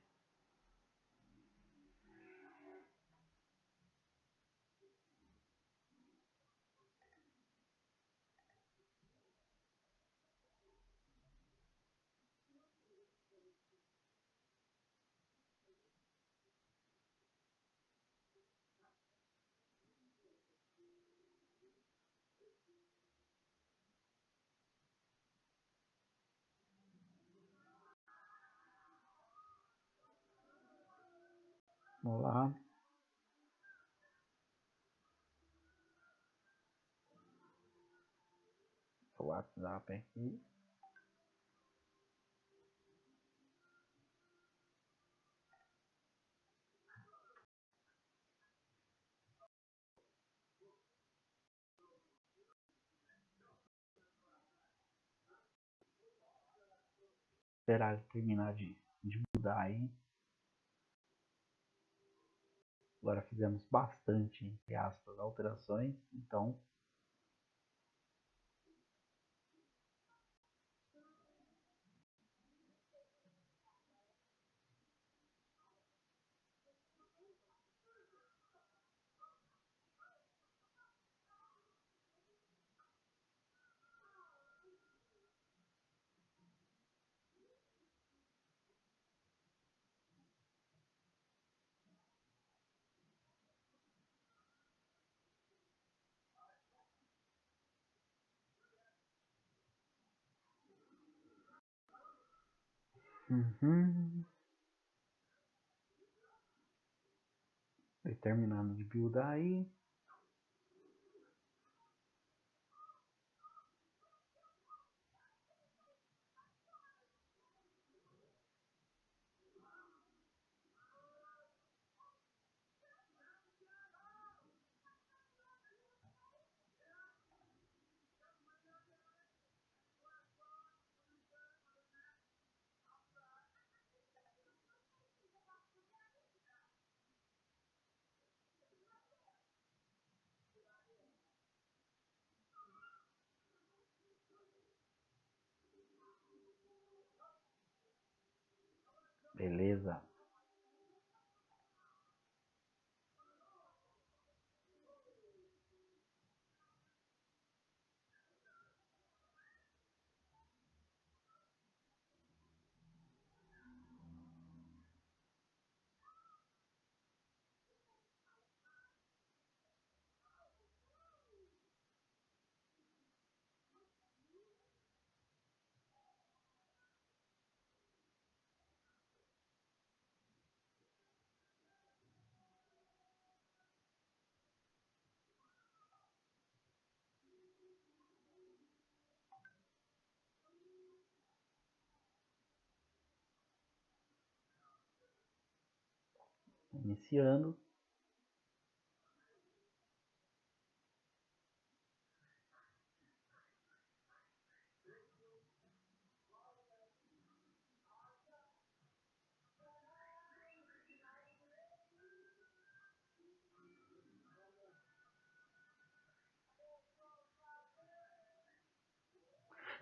[SPEAKER 1] Vamos lá. O WhatsApp aqui. Esperar ele terminar de mudar aí. Agora fizemos bastante, entre aspas, alterações. Então, Terminando de buildar aí. Beleza. Iniciando.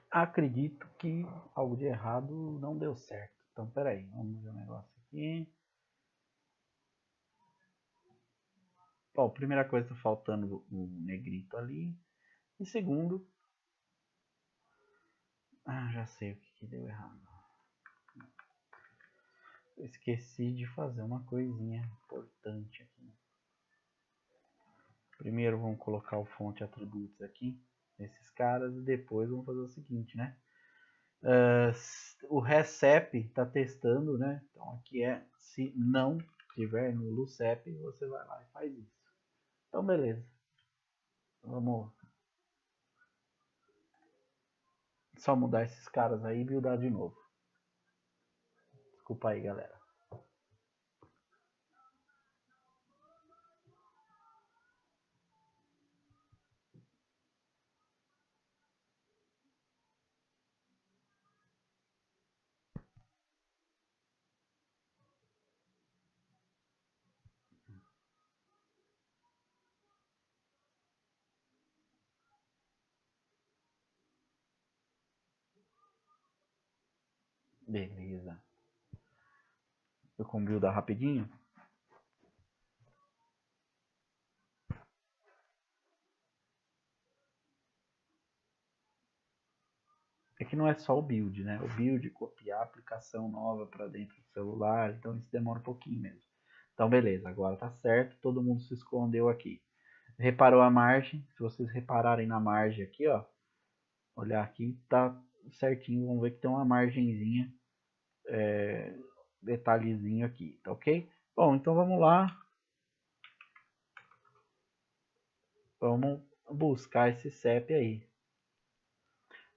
[SPEAKER 1] Acredito que algo de errado não deu certo. Então, peraí, vamos ver um negócio aqui. Bom, primeira coisa, tá faltando o negrito ali. E segundo... já sei o que deu errado. Eu esqueci de fazer uma coisinha importante aqui. Primeiro vamos colocar o fonte atributos aqui, nesses caras, e depois vamos fazer o seguinte, né? O RECEP está testando, né? Então aqui se não tiver no LUCEP, você vai lá e faz isso. Então beleza. Vamos só mudar esses caras aí e buildar de novo. Desculpa aí, galera. Beleza. Eu com buildar rapidinho. É que não é só o build, né? O build, copiar a aplicação nova para dentro do celular, então isso demora um pouquinho mesmo. Então beleza, agora tá certo, todo mundo se escondeu aqui. Reparou a margem? Se vocês repararem na margem aqui, ó, olhar aqui, tá certinho, vamos ver que tem uma margenzinha, detalhezinho aqui, tá ok? Bom, então vamos lá. Vamos buscar esse CEP aí.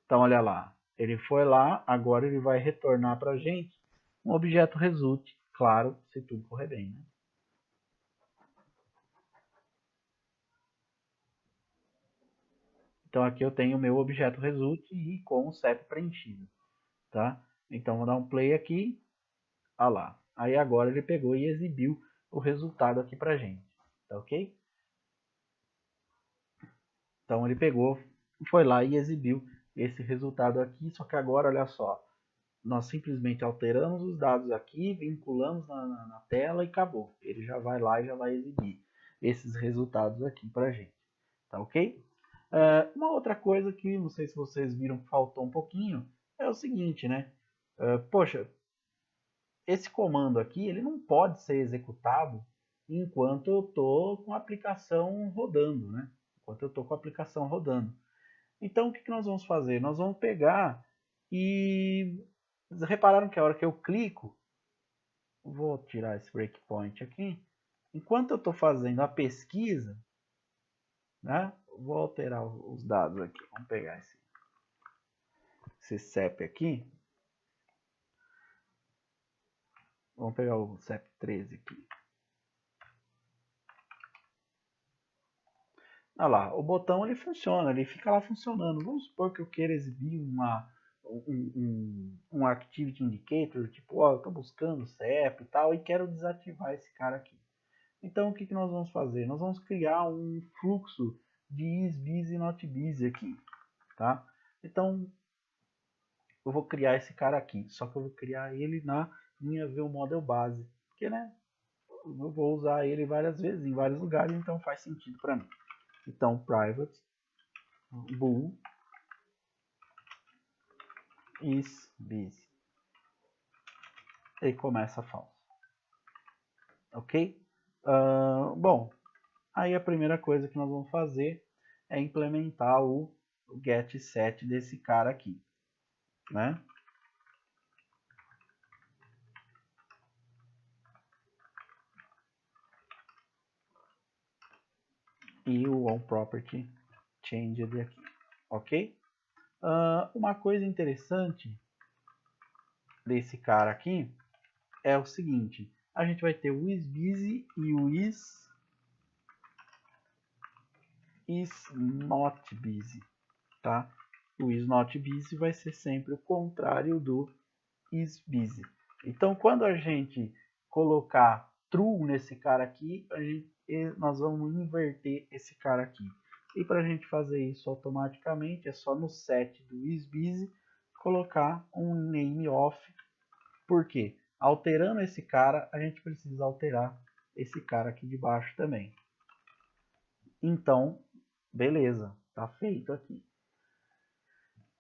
[SPEAKER 1] Então olha lá, ele foi lá, agora ele vai retornar para a gente um objeto result, claro, se tudo correr bem, né? Então aqui eu tenho o meu objeto result e com o CEP preenchido, tá? Então vou dar um play aqui, ah lá. Aí agora ele pegou e exibiu o resultado aqui pra gente, tá ok? Então ele pegou, foi lá e exibiu esse resultado aqui, só que agora olha só, nós simplesmente alteramos os dados aqui, vinculamos na tela e acabou. Ele já vai lá e já vai exibir esses resultados aqui pra gente, tá ok? Uma outra coisa que não sei se vocês viram que faltou um pouquinho é o seguinte, né? Poxa, esse comando aqui ele não pode ser executado enquanto eu estou com a aplicação rodando, né? Enquanto eu estou com a aplicação rodando. Então o que nós vamos fazer? Nós vamos pegar e Vocês repararam que a hora que eu clico, vou tirar esse breakpoint aqui, enquanto eu estou fazendo a pesquisa, né, vou alterar os dados aqui, vamos pegar esse CEP aqui, vamos pegar o CEP 13 aqui. Olha lá, o botão ele funciona, ele fica lá funcionando. Vamos supor que eu queira exibir um Activity Indicator, tipo, ó, eu estou buscando CEP e tal, e quero desativar esse cara aqui. Então, o que nós vamos fazer? Nós vamos criar um fluxo de isBusy e notBusy aqui, tá? Então, eu vou criar esse cara aqui, só que eu vou criar ele na minha ViewModel base, porque, né, eu vou usar ele várias vezes, em vários lugares, então faz sentido para mim. Então, private bool isBusy. E começa false. Ok? Bom, aí a primeira coisa que nós vamos fazer é implementar o getSet desse cara aqui, né? E o onProperty changed aqui, ok? Uma coisa interessante desse cara aqui é o seguinte: a gente vai ter o isBusy e o isNotBusy, tá? O isNotBusy vai ser sempre o contrário do isBusy. Então, quando a gente colocar true nesse cara aqui, nós vamos inverter esse cara aqui. E para a gente fazer isso automaticamente, é só no set do isBusy colocar um name off. Por quê? Alterando esse cara, a gente precisa alterar esse cara aqui de baixo também. Então, beleza, tá feito aqui.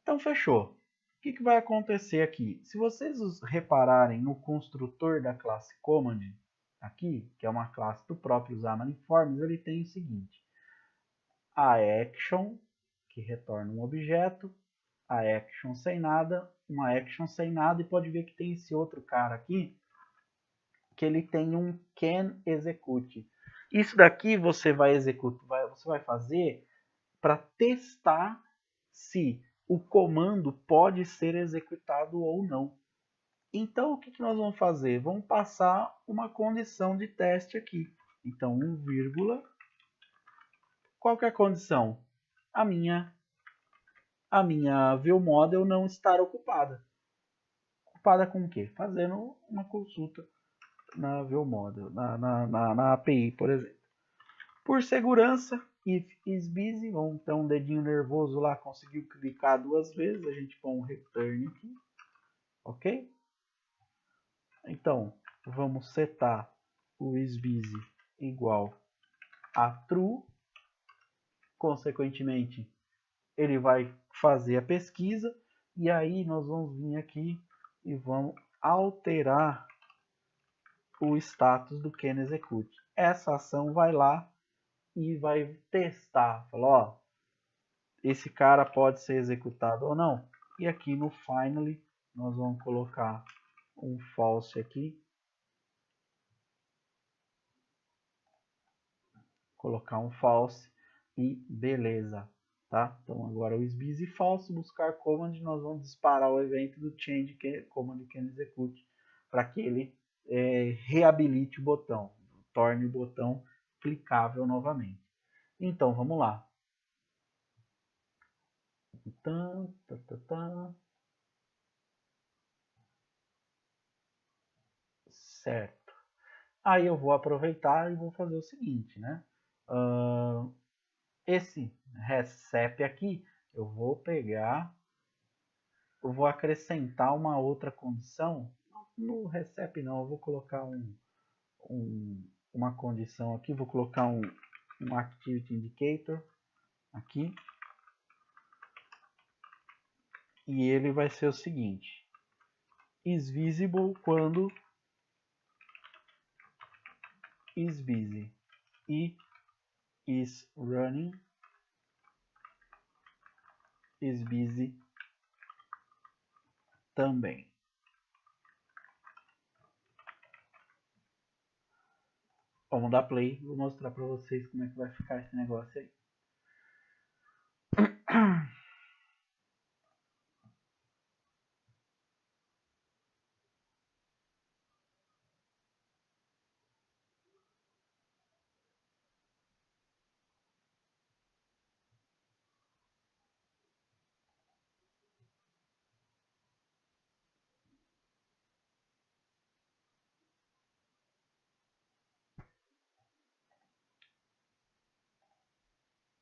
[SPEAKER 1] Então, fechou. O que vai acontecer aqui? Se vocês repararem no construtor da classe Command, aqui, que é uma classe do próprio Xamaniforms, ele tem o seguinte: a action, que retorna um objeto, a action sem nada, uma action sem nada, e pode ver que tem esse outro cara aqui, que ele tem um can execute. Isso daqui você vai fazer para testar se o comando pode ser executado ou não. Então, o que nós vamos fazer? Vamos passar uma condição de teste aqui. Então, 1, qual que é a condição? A minha ViewModel não estar ocupada. Ocupada com o quê? Fazendo uma consulta na ViewModel, na API, por exemplo. Por segurança, if isBusy, vamos ter um dedinho nervoso lá, conseguiu clicar 2 vezes, a gente põe um return aqui, ok? Então, vamos setar o isBusy igual a true, consequentemente, ele vai fazer a pesquisa, e aí nós vamos vir aqui e vamos alterar o status do can execute. Essa ação vai lá e vai testar, fala, ó, esse cara pode ser executado ou não. E aqui no finally nós vamos colocar um false aqui, colocar um false e beleza, tá? Então agora o isBusy false, buscar command, nós vamos disparar o evento do change command can execute para que ele reabilite o botão, torne o botão clicável novamente. Então vamos lá. Certo. Aí eu vou aproveitar e vou fazer o seguinte, né? Esse recep aqui, eu vou pegar, eu vou acrescentar uma outra condição. No recep não, eu vou colocar uma condição aqui, vou colocar um Activity Indicator aqui. E ele vai ser o seguinte: is visible quando is busy e is running is busy também. Vamos dar play, vou mostrar para vocês como é que vai ficar esse negócio aí.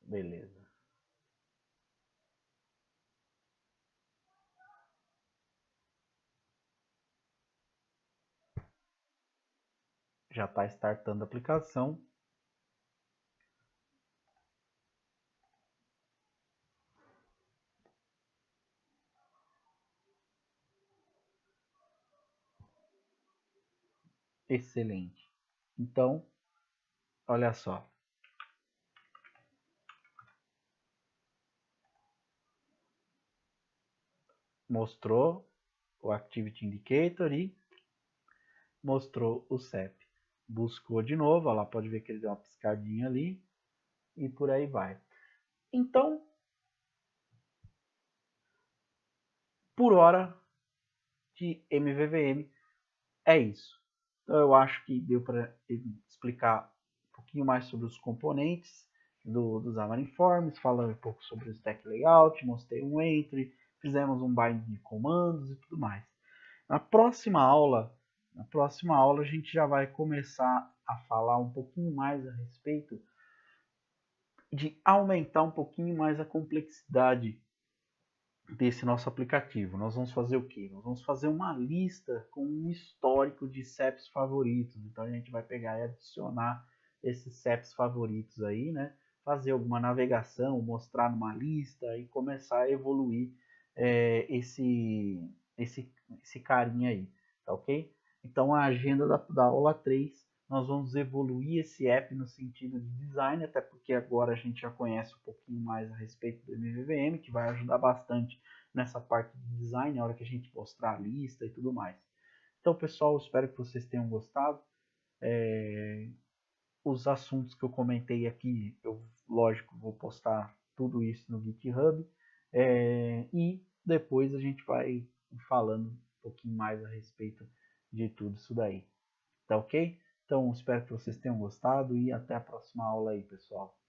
[SPEAKER 1] Beleza. Já está startando a aplicação. Excelente. Então, olha só. Mostrou o Activity Indicator e mostrou o CEP. Buscou de novo, ó lá pode ver que ele deu uma piscadinha ali e por aí vai. Então, por hora de MVVM é isso. Então eu acho que deu para explicar um pouquinho mais sobre os componentes dos Xamarin-Forms, falando um pouco sobre o stack layout, mostrei um entry, fizemos um bind de comandos e tudo mais. Na próxima aula a gente já vai começar a falar um pouquinho mais a respeito de aumentar um pouquinho mais a complexidade desse nosso aplicativo. Nós vamos fazer o quê? Nós vamos fazer uma lista com um histórico de CEPs favoritos. Então a gente vai pegar e adicionar esses CEPs favoritos aí, né? Fazer alguma navegação, mostrar numa lista e começar a evoluir esse carinha aí, tá ok? Então a agenda da aula 3, nós vamos evoluir esse app no sentido de design, até porque agora a gente já conhece um pouquinho mais a respeito do MVVM, que vai ajudar bastante nessa parte de design, na hora que a gente mostrar a lista e tudo mais. Então, pessoal, espero que vocês tenham gostado. Os assuntos que eu comentei aqui, eu, lógico, vou postar tudo isso no GitHub. E depois a gente vai falando um pouquinho mais a respeito de tudo isso daí. Tá ok? Então, espero que vocês tenham gostado e até a próxima aula aí, pessoal.